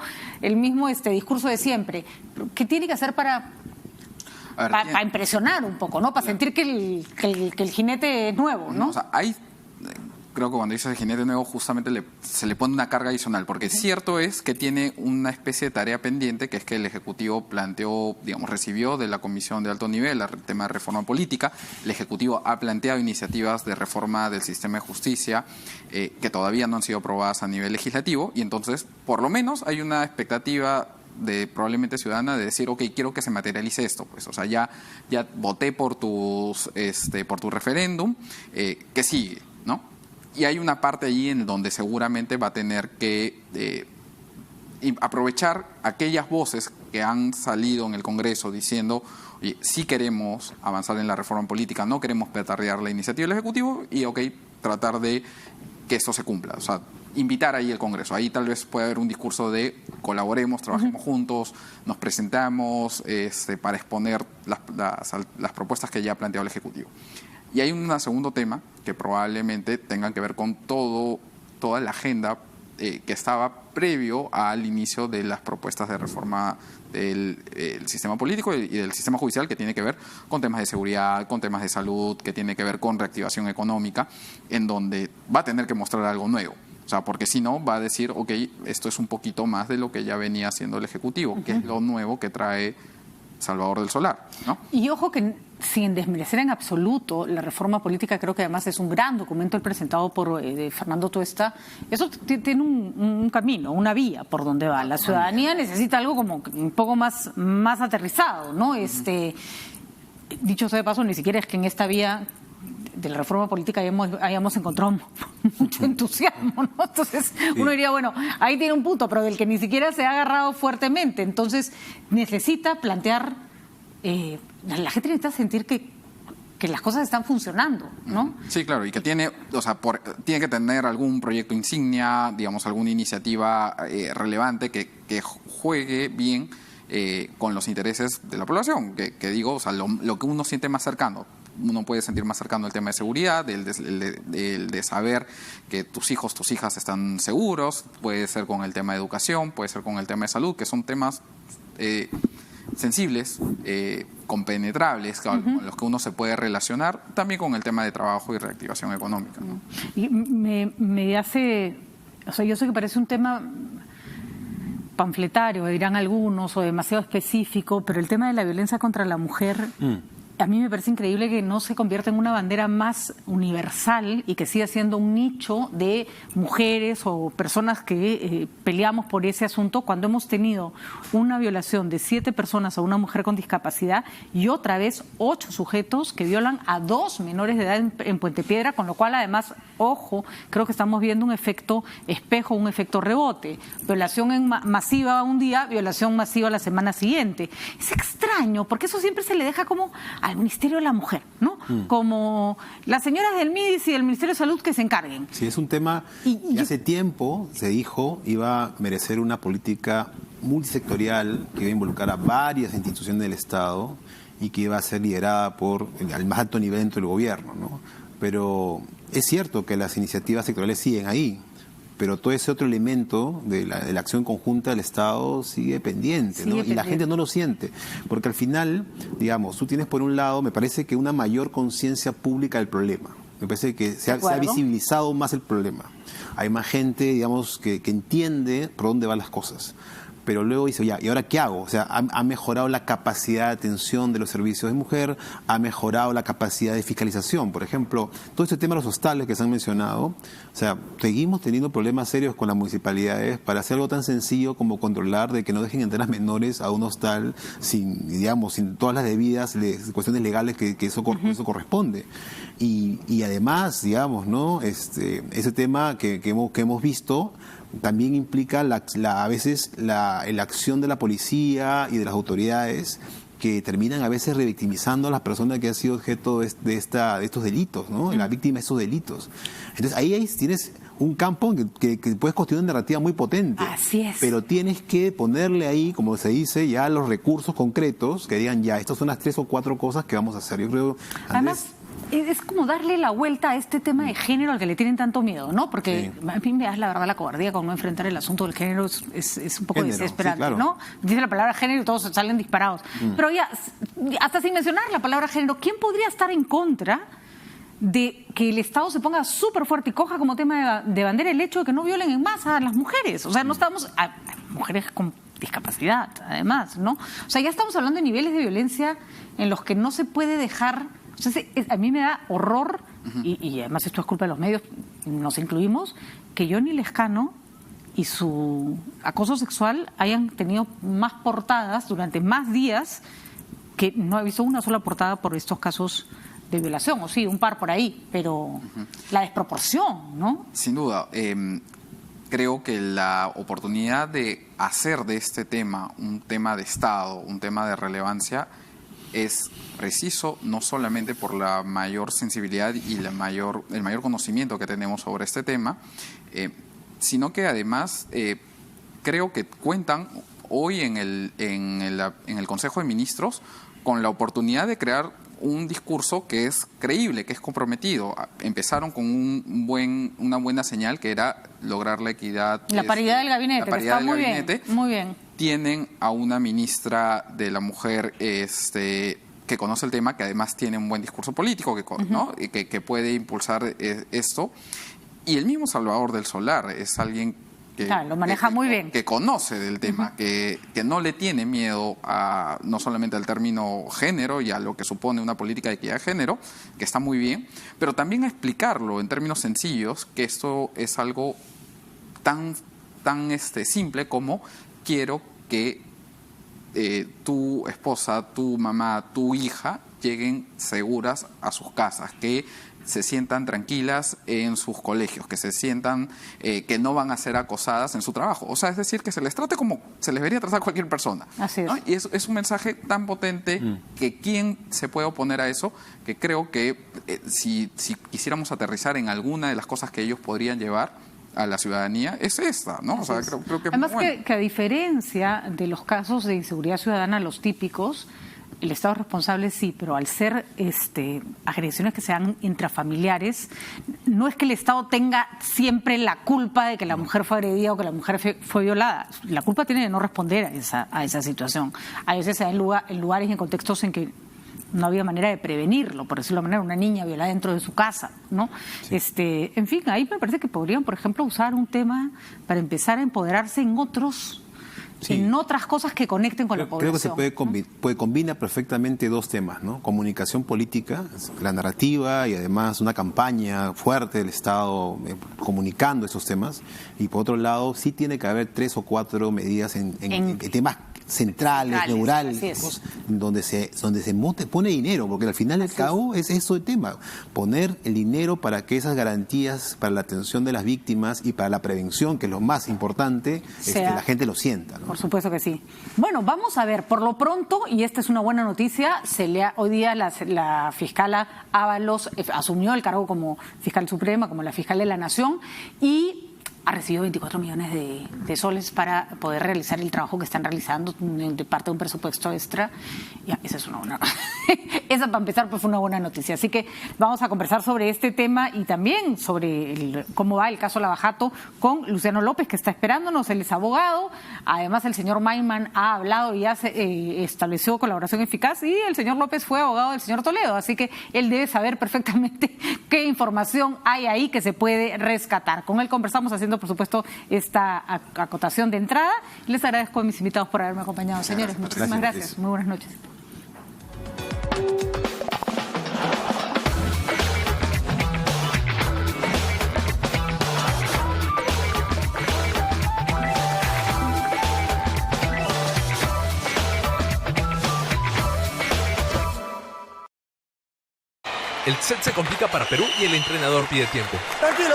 S2: discurso de siempre. ¿Qué tiene que hacer para impresionar un poco, ¿no? Para sentir que el jinete es nuevo, ¿no?
S4: O sea, creo que cuando dices el jinete nuevo justamente se le pone una carga adicional, porque cierto es que tiene una especie de tarea pendiente, que es que el Ejecutivo recibió de la Comisión de Alto Nivel el tema de reforma política. El Ejecutivo ha planteado iniciativas de reforma del sistema de justicia que todavía no han sido aprobadas a nivel legislativo, y entonces, por lo menos, hay una expectativa probablemente ciudadana de decir, ok, quiero que se materialice esto, pues, o sea, ya voté por tu referéndum, ¿qué sigue?, ¿no? Y hay una parte allí en donde seguramente va a tener que aprovechar aquellas voces que han salido en el Congreso diciendo, oye, sí queremos avanzar en la reforma política, no queremos petardear la iniciativa del Ejecutivo y, ok, tratar de que esto se cumpla. O sea, invitar ahí el Congreso. Ahí tal vez puede haber un discurso de colaboremos, trabajemos juntos, nos presentamos para exponer las propuestas que ya ha planteado el Ejecutivo. Y hay un segundo tema que probablemente tenga que ver con toda la agenda que estaba previo al inicio de las propuestas de reforma del sistema político y del sistema judicial, que tiene que ver con temas de seguridad, con temas de salud, que tiene que ver con reactivación económica, en donde va a tener que mostrar algo nuevo. O sea, porque si no, va a decir, ok, esto es un poquito más de lo que ya venía haciendo el Ejecutivo, que es lo nuevo que trae Salvador del Solar, ¿no?
S2: Y ojo que sin desmerecer en absoluto la reforma política, creo que además es un gran documento el presentado por Fernando Tuesta. Eso tiene un camino, una vía por donde va. La ciudadanía necesita algo como un poco más aterrizado, ¿no? Dicho sea de paso, ni siquiera es que en esta vía de la reforma política hayamos encontrado mucho entusiasmo, ¿no? Entonces uno diría, bueno, ahí tiene un punto, pero del que ni siquiera se ha agarrado fuertemente. Entonces necesita plantear, la gente necesita sentir que las cosas están funcionando, ¿no?
S4: Sí, claro, y que tiene que tener algún proyecto insignia, digamos, alguna iniciativa relevante que juegue bien con los intereses de la población, que digo, o sea, lo que uno siente más cercano. Uno puede sentir más cercano el tema de seguridad, de saber que tus hijos, tus hijas están seguros, puede ser con el tema de educación, puede ser con el tema de salud, que son temas sensibles, compenetrables, con los que uno se puede relacionar, también con el tema de trabajo y reactivación económica, ¿no?
S2: Y me hace, o sea, yo sé que parece un tema panfletario, dirán algunos, o demasiado específico, pero el tema de la violencia contra la mujer... A mí me parece increíble que no se convierta en una bandera más universal y que siga siendo un nicho de mujeres o personas que peleamos por ese asunto, cuando hemos tenido una violación de 7 personas a una mujer con discapacidad y otra vez 8 sujetos que violan a 2 menores de edad en Puente Piedra, con lo cual además, ojo, creo que estamos viendo un efecto espejo, un efecto rebote. Violación masiva un día, violación masiva la semana siguiente. Es extraño, porque eso siempre se le deja como al Ministerio de la Mujer, ¿no? Como las señoras del MIDIS y del Ministerio de Salud que se encarguen.
S3: Sí, es un tema que hace tiempo se dijo iba a merecer una política multisectorial que iba a involucrar a varias instituciones del Estado y que iba a ser liderada por el más alto nivel dentro del gobierno, ¿no? Pero es cierto que las iniciativas sectoriales siguen ahí, pero todo ese otro elemento de la acción conjunta del Estado sigue pendiente, ¿no? Y la gente no lo siente, porque al final, digamos, tú tienes por un lado, me parece que una mayor conciencia pública del problema. Me parece que se ha visibilizado más el problema. Hay más gente, digamos, que entiende por dónde van las cosas. pero luego dice, ya, ¿y ahora qué hago? O sea, ha mejorado la capacidad de atención de los servicios de mujer, ha mejorado la capacidad de fiscalización. Por ejemplo, todo este tema de los hostales que se han mencionado, o sea, seguimos teniendo problemas serios con las municipalidades para hacer algo tan sencillo como controlar de que no dejen entrar a menores a un hostal sin, digamos, sin todas las debidas cuestiones legales que eso corresponde. Y además, digamos, ¿no? Ese tema que hemos visto también implica a veces la acción de la policía y de las autoridades, que terminan a veces revictimizando a las personas que han sido objeto de estos delitos, ¿no? La víctima de estos delitos. Entonces ahí tienes un campo que puedes construir una narrativa muy potente.
S2: Así es.
S3: Pero tienes que ponerle ahí, como se dice, ya los recursos concretos que digan, ya, estas son las 3 o 4 cosas que vamos a hacer. Yo creo, Andrés,
S2: además, es como darle la vuelta a este tema de género al que le tienen tanto miedo, ¿no? Porque a mí me da la verdad la cobardía con no enfrentar el asunto del género, es un poco desesperante,
S3: sí, claro.
S2: ¿no? Dice la palabra género y todos salen disparados. Pero ya, hasta sin mencionar la palabra género, ¿quién podría estar en contra de que el Estado se ponga súper fuerte y coja como tema de bandera el hecho de que no violen en masa a las mujeres? O sea, no estamos... a mujeres con discapacidad, además, ¿no? O sea, ya estamos hablando de niveles de violencia en los que no se puede dejar... Entonces, a mí me da horror, y además esto es culpa de los medios, nos incluimos, que Johnny Lescano y su acoso sexual hayan tenido más portadas durante más días, que no he visto una sola portada por estos casos de violación, o sí, un par por ahí, pero la desproporción, ¿no?
S4: Sin duda. Creo que la oportunidad de hacer de este tema un tema de Estado, un tema de relevancia, es preciso no solamente por la mayor sensibilidad y el mayor conocimiento que tenemos sobre este tema, sino que además creo que cuentan hoy en el Consejo de Ministros con la oportunidad de crear un discurso que es creíble, que es comprometido. Empezaron con una buena señal, que era lograr la equidad.
S2: La paridad del gabinete, que está muy bien, muy bien.
S4: Tienen a una ministra de la mujer que conoce el tema, que además tiene un buen discurso político, ¿no? que puede impulsar esto. Y el mismo Salvador del Solar es alguien que,
S2: claro, lo maneja muy bien,
S4: que conoce del tema, que no le tiene miedo no solamente al término género y a lo que supone una política de equidad de género, que está muy bien, pero también a explicarlo en términos sencillos, que esto es algo tan simple como: quiero que tu esposa, tu mamá, tu hija lleguen seguras a sus casas, que se sientan tranquilas en sus colegios, que se sientan que no van a ser acosadas en su trabajo. O sea, es decir, que se les trate como se les debería tratar a cualquier persona.
S2: Así es.
S4: ¿No? Y es un mensaje tan potente que quién se puede oponer a eso, que creo que si quisiéramos aterrizar en alguna de las cosas que ellos podrían llevar a la ciudadanía, es esta, ¿no? O sea, creo que es
S2: además
S4: muy bueno.
S2: que a diferencia de los casos de inseguridad ciudadana, los típicos, el Estado es responsable, sí, pero al ser agresiones que sean intrafamiliares, no es que el Estado tenga siempre la culpa de que la mujer fue agredida o que la mujer fue violada. La culpa tiene de no responder a esa situación. A veces se da en lugares y en contextos en que no había manera de prevenirlo, por decirlo de manera, una niña violada dentro de su casa, ¿no? Sí. En fin, ahí me parece que podrían, por ejemplo, usar un tema para empezar a empoderarse en otras cosas que conecten con la población.
S3: Creo que se combina perfectamente dos temas, ¿no? Comunicación política, la narrativa y además una campaña fuerte del Estado comunicando esos temas, y por otro lado sí tiene que haber 3 o 4 medidas en temas centrales, neurálgicos, donde se pone dinero, porque al final del cabo es eso el tema, poner el dinero para que esas garantías para la atención de las víctimas y para la prevención, que es lo más importante, la gente lo sienta, ¿no?
S2: Por supuesto que sí. Bueno, vamos a ver, por lo pronto, y esta es una buena noticia, hoy día la fiscala Ábalos asumió el cargo como fiscal suprema, como la fiscal de la Nación, y ha recibido 24 millones de soles para poder realizar el trabajo que están realizando de parte de un presupuesto extra. Ya, esa es una buena esa, para empezar, pues fue una buena noticia. Así que vamos a conversar sobre este tema y también sobre cómo va el caso Lavajato con Luciano López, que está esperándonos. Él es abogado. Además, el señor Maiman ha hablado y ya estableció colaboración eficaz, y el señor López fue abogado del señor Toledo. Así que él debe saber perfectamente qué información hay ahí que se puede rescatar. Con él conversamos haciendo haciendo, por supuesto, esta acotación de entrada. Les agradezco a mis invitados por haberme acompañado. Señores, muchísimas gracias. Muy buenas noches.
S7: El set se complica para Perú y el entrenador pide tiempo.
S8: Tranquilo.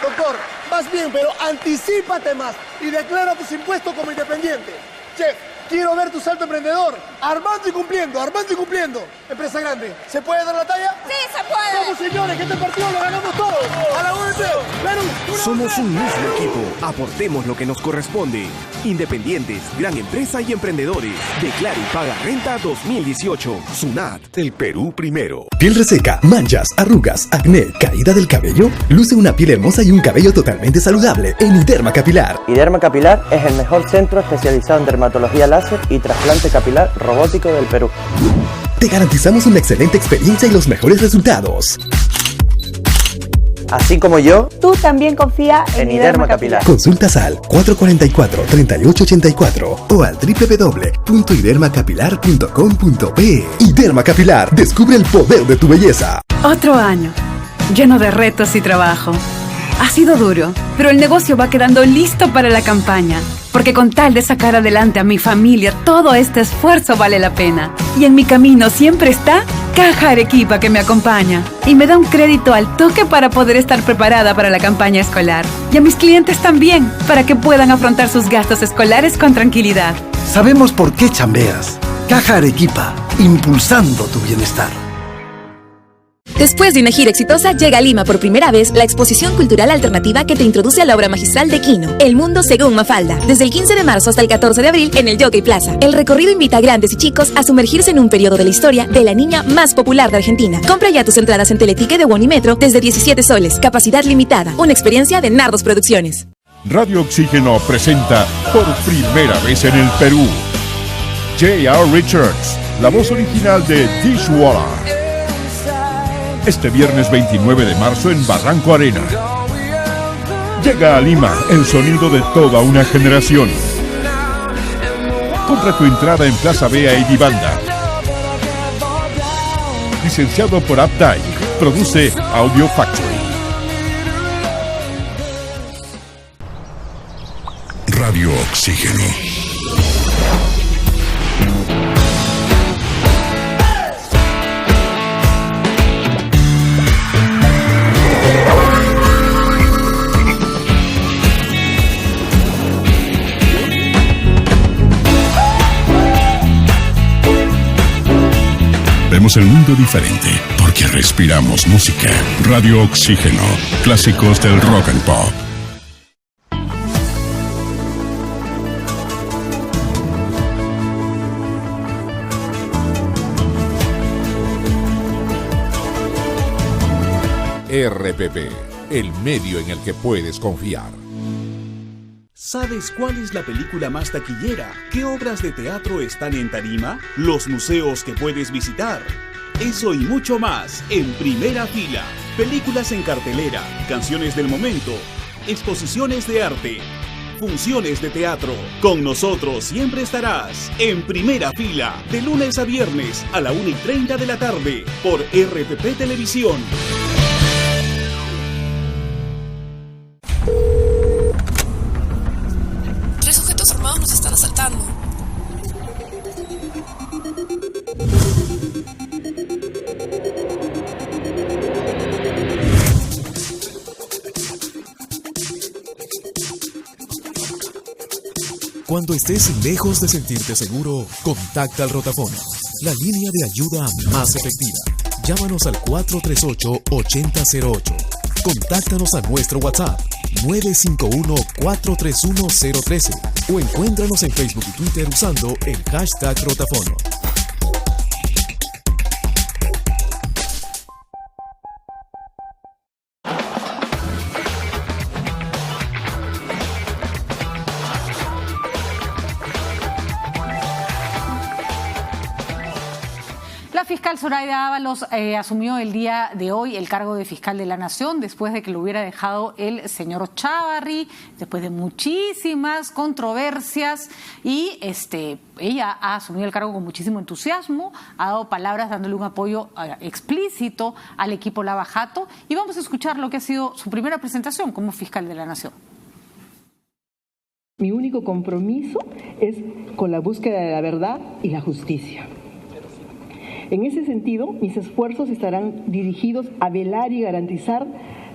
S8: Doctor, vas bien, pero anticípate más y declara tus impuestos como independiente. Chef, quiero ver tu salto emprendedor. Armando y cumpliendo. Empresa grande, ¿se puede dar la talla?
S9: ¡Sí, se puede!
S8: Vamos, señores, que este partido lo ganamos todos. ¡A la UNP! ¡Perú!
S10: Somos un mismo equipo. Aportemos lo que nos corresponde. Independientes, gran empresa y emprendedores. Declara y paga renta 2018. SUNAT. El Perú primero.
S11: ¿Piel reseca, manchas, arrugas, acné, caída del cabello? Luce una piel hermosa y un cabello totalmente saludable en Iderma Capilar.
S12: Iderma Capilar es el mejor centro especializado en dermatología láser y trasplante capilar robótico del Perú.
S11: Te garantizamos una excelente experiencia y los mejores resultados.
S12: Así como yo,
S9: tú también confía en Iderma Capilar.
S11: Consultas al 444-3884 o al www.idermacapilar.com.pe. Iderma Capilar, descubre el poder de tu belleza.
S13: Otro año, lleno de retos y trabajo. Ha sido duro, pero el negocio va quedando listo para la campaña. Porque con tal de sacar adelante a mi familia, todo este esfuerzo vale la pena. Y en mi camino siempre está Caja Arequipa, que me acompaña y me da un crédito al toque para poder estar preparada para la campaña escolar. Y a mis clientes también, para que puedan afrontar sus gastos escolares con tranquilidad.
S14: Sabemos por qué chambeas. Caja Arequipa, impulsando tu bienestar.
S15: Después de una gira exitosa, llega a Lima por primera vez la exposición cultural alternativa que te introduce a la obra magistral de Quino, El Mundo Según Mafalda, desde el 15 de marzo hasta el 14 de abril en el Jockey Plaza. El recorrido invita a grandes y chicos a sumergirse en un periodo de la historia de la niña más popular de Argentina. Compra ya tus entradas en Teletique de Bonimetro desde 17 soles, capacidad limitada, una experiencia de Nardos Producciones.
S16: Radio Oxígeno presenta por primera vez en el Perú J.R. Richards, la voz original de Dishwater. Este viernes 29 de marzo en Barranco Arena. Llega a Lima el sonido de toda una generación. Compra tu entrada en Plaza Bea y Vivanda. Licenciado por Updike. Produce Audio Factory. Radio Oxígeno. Vemos el mundo diferente porque respiramos música. Radio Oxígeno, clásicos del rock and pop.
S17: RPP, el medio en el que puedes confiar.
S18: ¿Sabes cuál es la película más taquillera? ¿Qué obras de teatro están en tarima? ¿Los museos que puedes visitar? Eso y mucho más en Primera Fila. Películas en cartelera, canciones del momento, exposiciones de arte, funciones de teatro. Con nosotros siempre estarás en Primera Fila, de lunes a viernes a la 1:30 de la tarde por RPP Televisión.
S19: Nos están asaltando.
S20: Cuando estés lejos de sentirte seguro, contacta al Rotafono, la línea de ayuda más efectiva. Llámanos al 438-8008. Contáctanos a nuestro WhatsApp 951-431-013 o encuéntranos en Facebook y Twitter usando el hashtag Rotafono.
S2: La fiscal Zoraida Ábalos asumió el día de hoy el cargo de fiscal de la Nación después de que lo hubiera dejado el señor Chávarri, después de muchísimas controversias, y ella ha asumido el cargo con muchísimo entusiasmo, ha dado palabras dándole un apoyo explícito al equipo Lava Jato, y vamos a escuchar lo que ha sido su primera presentación como fiscal de la Nación.
S21: Mi único compromiso es con la búsqueda de la verdad y la justicia. En ese sentido, mis esfuerzos estarán dirigidos a velar y garantizar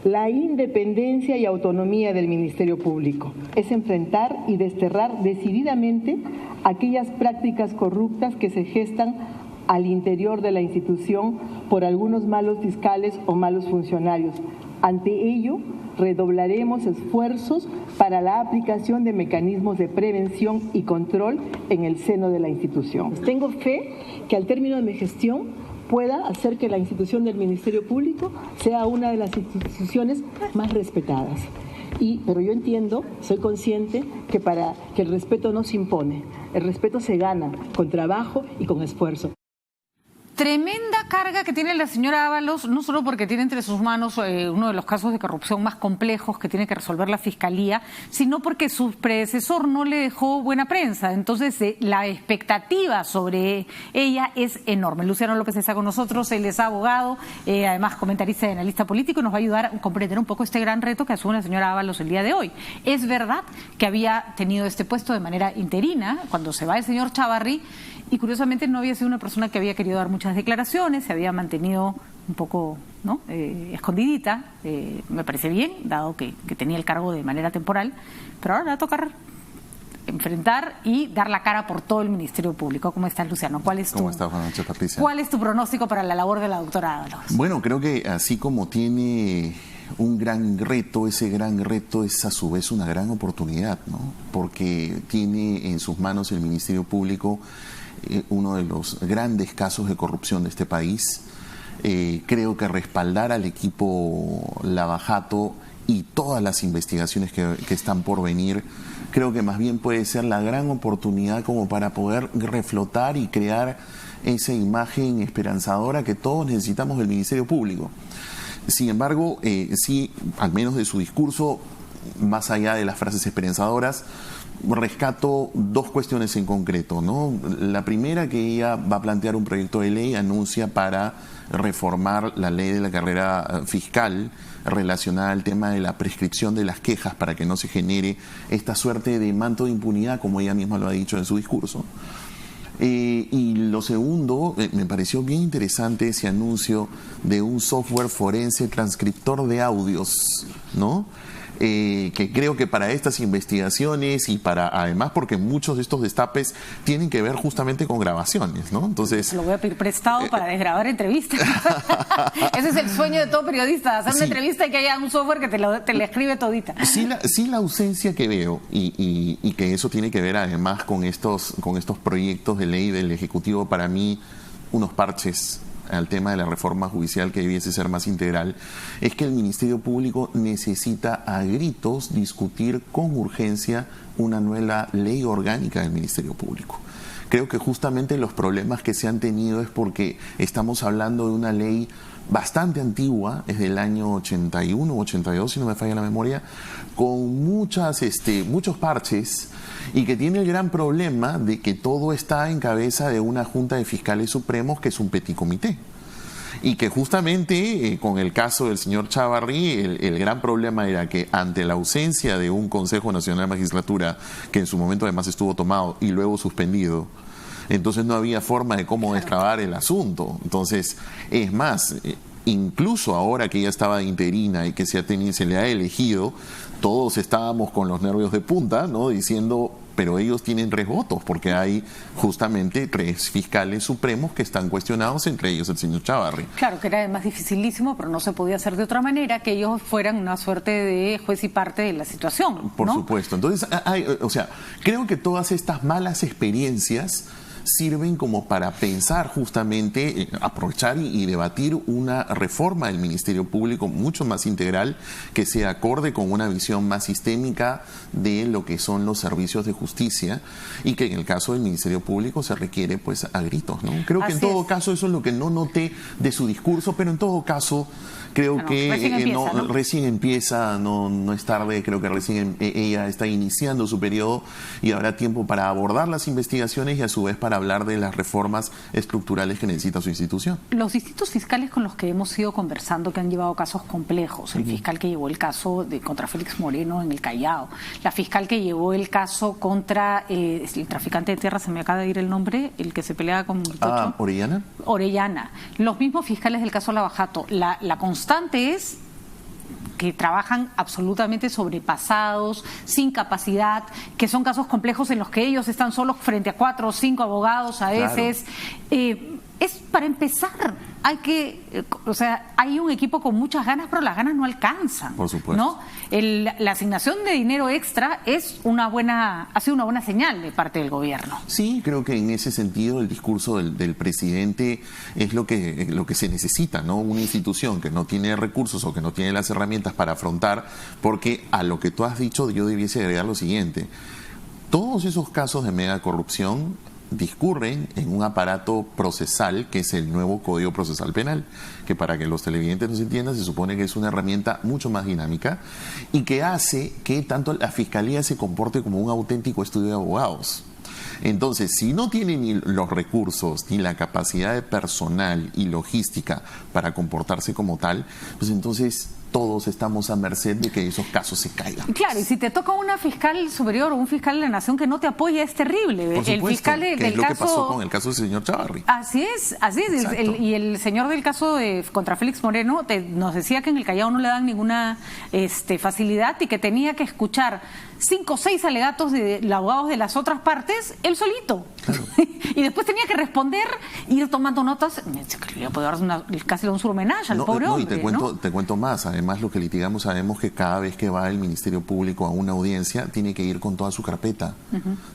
S21: la independencia y autonomía del Ministerio Público. Es enfrentar y desterrar decididamente aquellas prácticas corruptas que se gestan al interior de la institución por algunos malos fiscales o malos funcionarios. Ante ello, redoblaremos esfuerzos para la aplicación de mecanismos de prevención y control en el seno de la institución. Tengo fe que al término de mi gestión pueda hacer que la institución del Ministerio Público sea una de las instituciones más respetadas. Pero yo entiendo, soy consciente que para que el respeto no se impone, el respeto se gana con trabajo y con esfuerzo.
S2: Tremenda carga que tiene la señora Ábalos, no solo porque tiene entre sus manos uno de los casos de corrupción más complejos que tiene que resolver la Fiscalía, sino porque su predecesor no le dejó buena prensa. Entonces, la expectativa sobre ella es enorme. Luciano López está con nosotros, él es abogado, además comentarista y analista político, y nos va a ayudar a comprender un poco este gran reto que asume la señora Ábalos el día de hoy. Es verdad que había tenido este puesto de manera interina cuando se va el señor Chávarri, y curiosamente no había sido una persona que había querido dar muchas declaraciones, se había mantenido un poco escondidita, me parece bien, dado que tenía el cargo de manera temporal, pero ahora le va a tocar enfrentar y dar la cara por todo el Ministerio Público. ¿Cómo estás, Luciano?
S22: ¿Cómo estás? Buenas noches, Patricia.
S2: ¿Cuál es tu pronóstico para la labor de la doctora Ábalos?
S22: Bueno, creo que así como tiene un gran reto, ese gran reto es a su vez una gran oportunidad, ¿no? Porque tiene en sus manos el Ministerio Público uno de los grandes casos de corrupción de este país. Creo que respaldar al equipo Lava Jato y todas las investigaciones que están por venir, creo que más bien puede ser la gran oportunidad como para poder reflotar y crear esa imagen esperanzadora que todos necesitamos del Ministerio Público. Sin embargo, sí, al menos de su discurso, más allá de las frases esperanzadoras, rescato dos cuestiones en concreto, ¿no? La primera, que ella va a plantear un proyecto de ley, anuncia para reformar la ley de la carrera fiscal relacionada al tema de la prescripción de las quejas para que no se genere esta suerte de manto de impunidad, como ella misma lo ha dicho en su discurso. Y lo segundo, me pareció bien interesante ese anuncio de un software forense transcriptor de audios, ¿no? Que creo que para estas investigaciones y para, además, porque muchos de estos destapes tienen que ver justamente con grabaciones, ¿no? Entonces,
S2: lo voy a pedir prestado para desgrabar entrevistas. Ese es el sueño de todo periodista, hacer una entrevista y que haya un software que te la escribe todita.
S22: Sí, la ausencia que veo, y que eso tiene que ver además con estos proyectos de ley del Ejecutivo, para mí, unos parches al tema de la reforma judicial que debiese ser más integral, es que el Ministerio Público necesita a gritos discutir con urgencia una nueva ley orgánica del Ministerio Público. Creo que justamente los problemas que se han tenido es porque estamos hablando de una ley bastante antigua, es del año 81 o 82, si no me falla la memoria, con muchos parches, y que tiene el gran problema de que todo está en cabeza de una Junta de Fiscales Supremos que es un petit comité. Y que justamente con el caso del señor Chávarri, el gran problema era que ante la ausencia de un Consejo Nacional de Magistratura, que en su momento además estuvo tomado y luego suspendido, entonces no había forma de cómo destrabar el asunto. Entonces, es más, incluso ahora que ella estaba interina y que se le ha elegido, todos estábamos con los nervios de punta, ¿no? Diciendo, pero ellos tienen 3 votos, porque hay justamente 3 fiscales supremos que están cuestionados, entre ellos el señor Chávarri.
S2: Claro, que era además dificilísimo, pero no se podía hacer de otra manera, que ellos fueran una suerte de juez y parte de la situación, ¿no?
S22: Por supuesto. Entonces, creo que todas estas malas experiencias sirven como para pensar justamente, aprovechar y debatir una reforma del Ministerio Público mucho más integral, que sea acorde con una visión más sistémica de lo que son los servicios de justicia, y que en el caso del Ministerio Público se requiere pues a gritos, ¿no? Creo que en todo caso eso es lo que no noté de su discurso, pero en todo caso creo que recién empieza, no es tarde, creo que recién ella está iniciando su periodo y habrá tiempo para abordar las investigaciones y a su vez para hablar de las reformas estructurales que necesita su institución.
S2: Los distintos fiscales con los que hemos ido conversando que han llevado casos complejos, el fiscal que llevó el caso contra Félix Moreno en el Callao, la fiscal que llevó el caso contra el traficante de tierra, se me acaba de ir el nombre, el que se peleaba con Tocho. Orellana. Los mismos fiscales del caso Lavajato. La constante es que trabajan absolutamente sobrepasados, sin capacidad, que son casos complejos en los que ellos están solos frente a 4 o 5 abogados a veces. Es para empezar, hay un equipo con muchas ganas, pero las ganas no alcanzan.
S22: Por supuesto.
S2: ¿No? La asignación de dinero extra ha sido una buena señal de parte del gobierno.
S22: Sí, creo que en ese sentido el discurso del presidente es lo que se necesita, ¿no? Una institución que no tiene recursos o que no tiene las herramientas para afrontar, porque a lo que tú has dicho yo debiese agregar lo siguiente: todos esos casos de mega corrupción discurren en un aparato procesal que es el nuevo Código Procesal Penal, que para que los televidentes nos entiendan se supone que es una herramienta mucho más dinámica y que hace que tanto la Fiscalía se comporte como un auténtico estudio de abogados. Entonces, si no tiene ni los recursos ni la capacidad de personal y logística para comportarse como tal, pues entonces todos estamos a merced de que esos casos se caigan.
S2: Claro, y si te toca una fiscal superior o un fiscal de la nación que no te apoya, es terrible.
S22: Por supuesto,
S2: el fiscal
S22: que es lo que pasó con el caso del señor Chavarri.
S2: Así es. Y el señor del caso contra Félix Moreno nos decía que en el Callao no le dan ninguna facilidad y que tenía que escuchar 5 o 6 alegatos de los abogados de las otras partes, él solito. Claro. Y después tenía que responder, ir tomando notas. Le puedo dar casi un surmenage al pobre hombre.
S22: Y te cuento más. Además, lo que litigamos sabemos que cada vez que va el Ministerio Público a una audiencia, tiene que ir con toda su carpeta.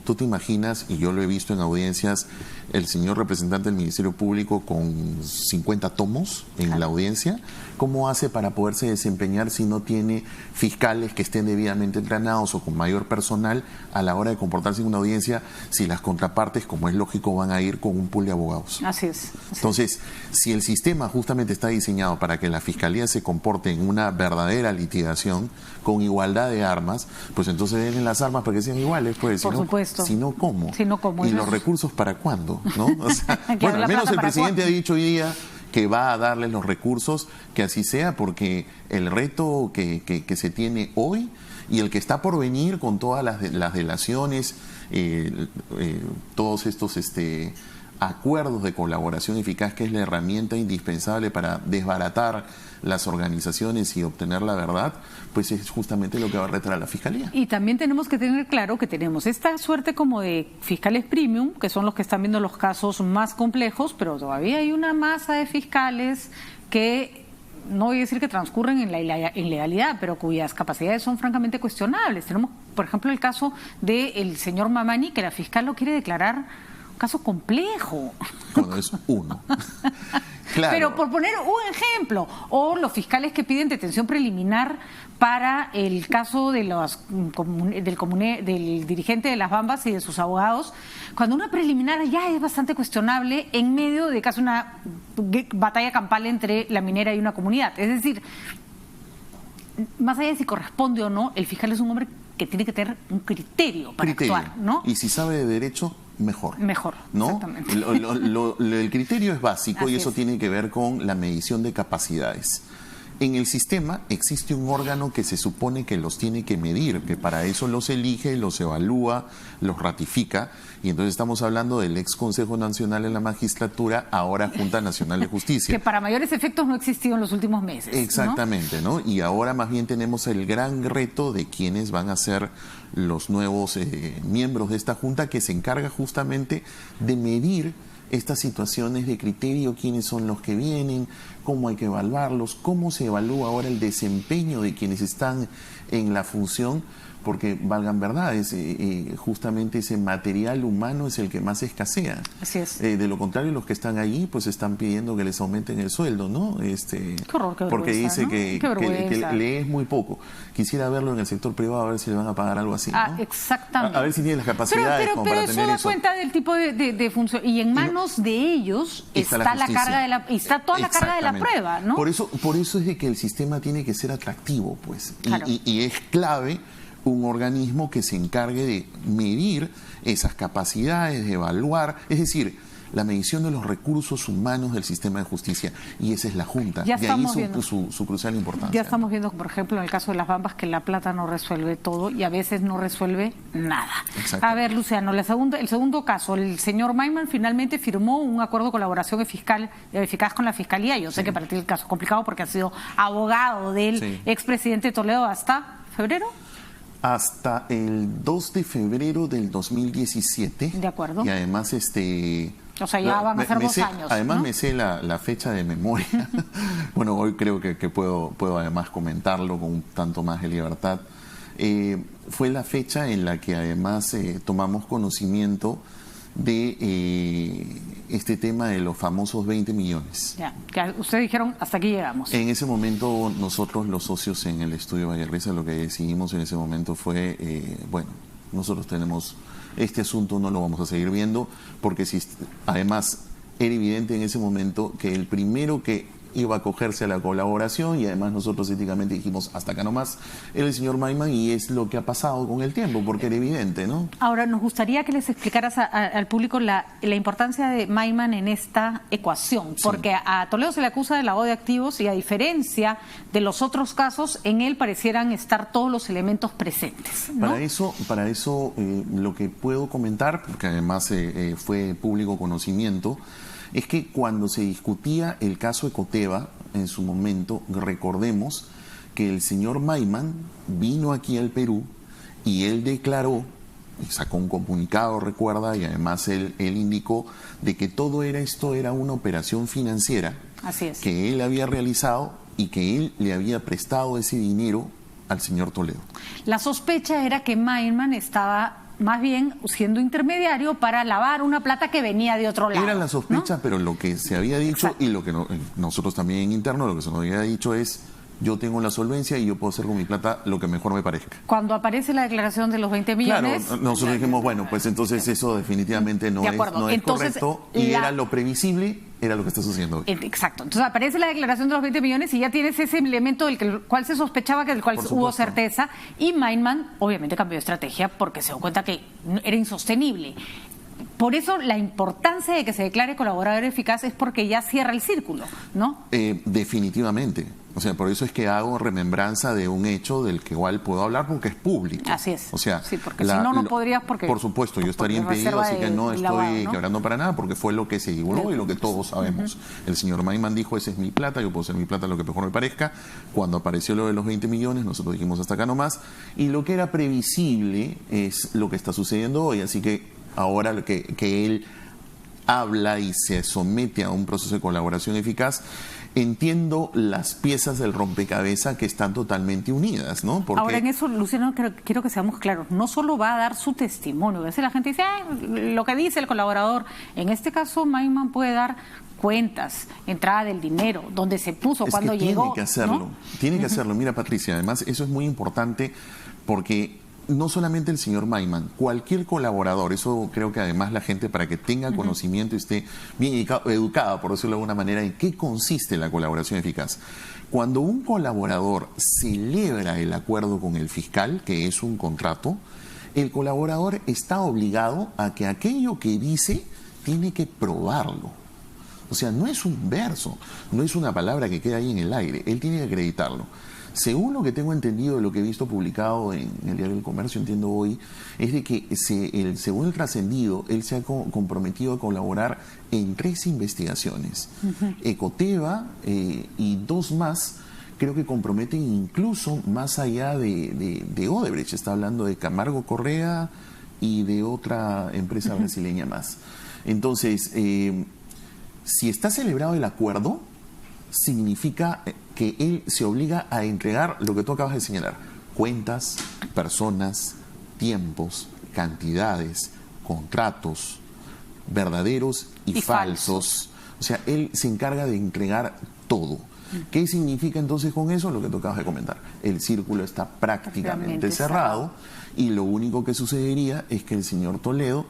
S22: Tú te imaginas, y yo lo he visto en audiencias, el señor representante del Ministerio Público con 50 tomos en la audiencia. ¿Cómo hace para poderse desempeñar si no tiene fiscales que estén debidamente entrenados o con mayor personal a la hora de comportarse en una audiencia, si las contrapartes, como es lógico, van a ir con un pool de abogados?
S2: Así es.
S22: Entonces, si el sistema justamente está diseñado para que la Fiscalía se comporte en una verdadera litigación con igualdad de armas, pues entonces denle las armas para que sean iguales, pues.
S2: Por supuesto.
S22: Si no, ¿cómo?
S2: ¿Y
S22: los recursos para cuándo? ¿No? O sea, bueno, al menos el presidente ha dicho hoy día que va a darles los recursos, que así sea, porque el reto que se tiene hoy y el que está por venir con todas las delaciones, todos estos acuerdos de colaboración eficaz, que es la herramienta indispensable para desbaratar las organizaciones y obtener la verdad, pues es justamente lo que va a retar a la Fiscalía.
S2: Y también tenemos que tener claro que tenemos esta suerte como de fiscales premium, que son los que están viendo los casos más complejos, pero todavía hay una masa de fiscales que, no voy a decir que transcurren en la ilegalidad, pero cuyas capacidades son francamente cuestionables. Tenemos, por ejemplo, el caso del señor Mamani, que la fiscal lo quiere declarar un caso complejo.
S22: Bueno, es uno. Claro.
S2: Pero por poner un ejemplo, o los fiscales que piden detención preliminar para el caso de del dirigente de las Bambas y de sus abogados, cuando una preliminar ya es bastante cuestionable en medio de casi una batalla campal entre la minera y una comunidad. Es decir, más allá de si corresponde o no, el fiscal es un hombre que tiene que tener un criterio para actuar, ¿no?
S22: Y si sabe de derecho, mejor, ¿no?
S2: Exactamente.
S22: El criterio es básico.
S2: Así
S22: y eso
S2: es.
S22: tiene que ver con la medición de capacidades. En el sistema existe un órgano que se supone que los tiene que medir, que para eso los elige, los evalúa, los ratifica, y entonces estamos hablando del ex Consejo Nacional de la Magistratura, ahora Junta Nacional de Justicia.
S2: Que para mayores efectos no ha existido en los últimos meses.
S22: Exactamente, ¿no? Y ahora más bien tenemos el gran reto de quiénes van a ser los nuevos miembros de esta Junta, que se encarga justamente de medir estas situaciones de criterio, quiénes son los que vienen, cómo hay que evaluarlos, cómo se evalúa ahora el desempeño de quienes están en la función, porque valgan verdades, justamente ese material humano es el que más escasea.
S2: Así es.
S22: De lo contrario, los que están allí pues están pidiendo que les aumenten el sueldo, ¿no? Qué
S2: horror, qué
S22: porque
S2: vergüenza,
S22: dice
S2: ¿no?
S22: que le es muy poco. Quisiera verlo en el sector privado, a ver si le van a pagar algo así, ¿no?
S2: Exactamente.
S22: A ver si tiene las capacidades como para
S2: eso
S22: tener
S2: da
S22: eso.
S2: cuenta del tipo de función. Y en manos de ellos está la carga está toda la carga de la prueba, ¿no?
S22: Por eso es de que el sistema tiene que ser atractivo, pues.
S2: Claro.
S22: Y es clave un organismo que se encargue de medir esas capacidades, de evaluar, es decir, la medición de los recursos humanos del sistema de justicia. Y esa es la Junta.
S2: Ya
S22: de ahí
S2: viendo,
S22: su crucial importancia.
S2: Ya estamos viendo, por ejemplo, en el caso de las Bambas, que la plata no resuelve todo y a veces no resuelve nada. A ver, Luciano, el segundo caso, el señor Maiman finalmente firmó un acuerdo de colaboración eficaz con la Fiscalía. Yo sé que para ti el caso es complicado porque ha sido abogado del expresidente Toledo hasta febrero.
S22: Hasta el 2 de febrero del 2017.
S2: De acuerdo.
S22: Y además,
S2: o sea, ya van a ser 2 años.
S22: Además,
S2: ¿no?
S22: me sé la fecha de memoria. Bueno, hoy creo que puedo además comentarlo con un tanto más de libertad. Fue la fecha en la que además tomamos conocimiento de este tema de los famosos 20 millones.
S2: Ya, que ustedes dijeron, hasta aquí llegamos.
S22: En ese momento, nosotros los socios en el estudio Vallarrisa, lo que decidimos en ese momento fue, bueno, nosotros tenemos este asunto, no lo vamos a seguir viendo, porque si además era evidente en ese momento que el primero que iba a acogerse a la colaboración, y además nosotros éticamente dijimos hasta acá nomás, era el señor Maiman, y es lo que ha pasado con el tiempo, porque era evidente, ¿no?
S2: Ahora, nos gustaría que les explicaras al público la importancia de Maiman en esta ecuación, porque a Toledo se le acusa de lavado de activos y a diferencia de los otros casos, en él parecieran estar todos los elementos presentes, ¿no?
S22: Para eso lo que puedo comentar, porque además fue público conocimiento, es que cuando se discutía el caso Ecoteva, en su momento, recordemos que el señor Maiman vino aquí al Perú y él declaró, y sacó un comunicado, recuerda, y además él indicó de que todo esto era una operación financiera.
S2: Así es.
S22: Que él había realizado y que él le había prestado ese dinero al señor Toledo.
S2: La sospecha era que Maiman estaba más bien siendo intermediario para lavar una plata que venía de otro lado.
S22: Era la sospecha, ¿no? Pero lo que se había dicho, y lo que nosotros también en interno, lo que se nos había dicho es, yo tengo la solvencia y yo puedo hacer con mi plata lo que mejor me parezca.
S2: Cuando aparece la declaración de los 20 millones...
S22: Claro, nosotros dijimos, bueno, pues entonces eso definitivamente no es correcto, y era lo previsible, era lo que está sucediendo hoy.
S2: Exacto. Entonces aparece la declaración de los 20 millones y ya tienes ese elemento del cual se sospechaba, del cual hubo certeza, y Maiman obviamente cambió de estrategia porque se dio cuenta que era insostenible. Por eso la importancia de que se declare colaborador eficaz es porque ya cierra el círculo, ¿no?
S22: Definitivamente. O sea, por eso es que hago remembranza de un hecho del que igual puedo hablar porque es público.
S2: Así es.
S22: O sea,
S2: sí, porque si no podrías porque...
S22: Por supuesto, yo estaría impedido, así que no estoy quebrando para nada porque fue lo que se divulgó y lo que todos sabemos. El señor Maiman dijo, esa es mi plata, yo puedo hacer mi plata lo que mejor me parezca. Cuando apareció lo de los 20 millones, nosotros dijimos hasta acá nomás. Y lo que era previsible es lo que está sucediendo hoy. Así que ahora lo que él habla y se somete a un proceso de colaboración eficaz, entiendo las piezas del rompecabezas que están totalmente unidas, ¿no? Porque...
S2: Ahora, en eso, Luciano, quiero que seamos claros. No solo va a dar su testimonio. A veces la gente dice, lo que dice el colaborador. En este caso, Maiman puede dar cuentas, entrada del dinero, dónde se puso, cuándo llegó.
S22: Tiene que hacerlo,
S2: ¿no?
S22: Tiene que hacerlo. Mira, Patricia, además, eso es muy importante porque... No solamente el señor Maiman, cualquier colaborador, eso creo que además la gente para que tenga conocimiento y esté bien educada, por decirlo de alguna manera, en qué consiste la colaboración eficaz. Cuando un colaborador celebra el acuerdo con el fiscal, que es un contrato, el colaborador está obligado a que aquello que dice tiene que probarlo. O sea, no es un verso, no es una palabra que queda ahí en el aire, él tiene que acreditarlo. Según lo que tengo entendido de lo que he visto publicado en el Diario del Comercio, entiendo hoy, es de que según el trascendido, él se ha comprometido a colaborar en 3 investigaciones. Ecoteva y 2 más, creo que comprometen incluso más allá de Odebrecht. Está hablando de Camargo Correa y de otra empresa brasileña más. Entonces, si está celebrado el acuerdo, significa que él se obliga a entregar lo que tú acabas de señalar, cuentas, personas, tiempos, cantidades, contratos, verdaderos y falsos. O sea, él se encarga de entregar todo. ¿Qué significa entonces con eso? Lo que tú acabas de comentar. El círculo está prácticamente cerrado y lo único que sucedería es que el señor Toledo,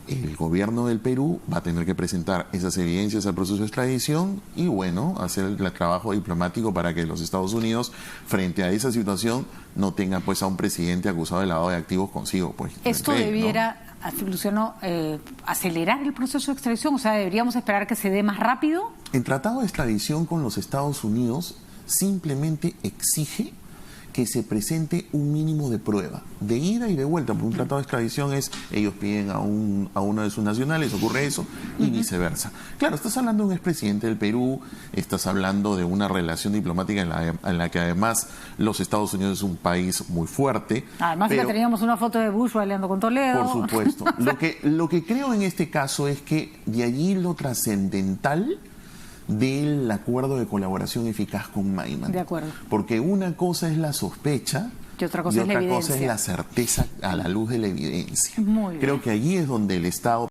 S22: el gobierno del Perú, va a tener que presentar esas evidencias al proceso de extradición y, bueno, hacer el trabajo diplomático para que los Estados Unidos, frente a esa situación, no tengan pues a un presidente acusado de lavado de activos consigo. Pues,
S2: esto debiera, Luciano, acelerar el proceso de extradición, o sea, deberíamos esperar que se dé más rápido.
S22: El tratado de extradición con los Estados Unidos simplemente exige que se presente un mínimo de prueba, de ida y de vuelta, porque un tratado de extradición es, ellos piden a uno de sus nacionales, ocurre eso, y viceversa. Claro, estás hablando de un expresidente del Perú, estás hablando de una relación diplomática en la que además los Estados Unidos es un país muy fuerte.
S2: Además que teníamos una foto de Bush bailando con Toledo.
S22: Por supuesto. Lo que creo en este caso es que de allí lo trascendental del acuerdo de colaboración eficaz con Maiman.
S2: De acuerdo.
S22: Porque una cosa es la sospecha
S2: y otra cosa, es,
S22: cosa es la certeza a la luz de la evidencia.
S2: Muy bien.
S22: Creo que allí es donde el Estado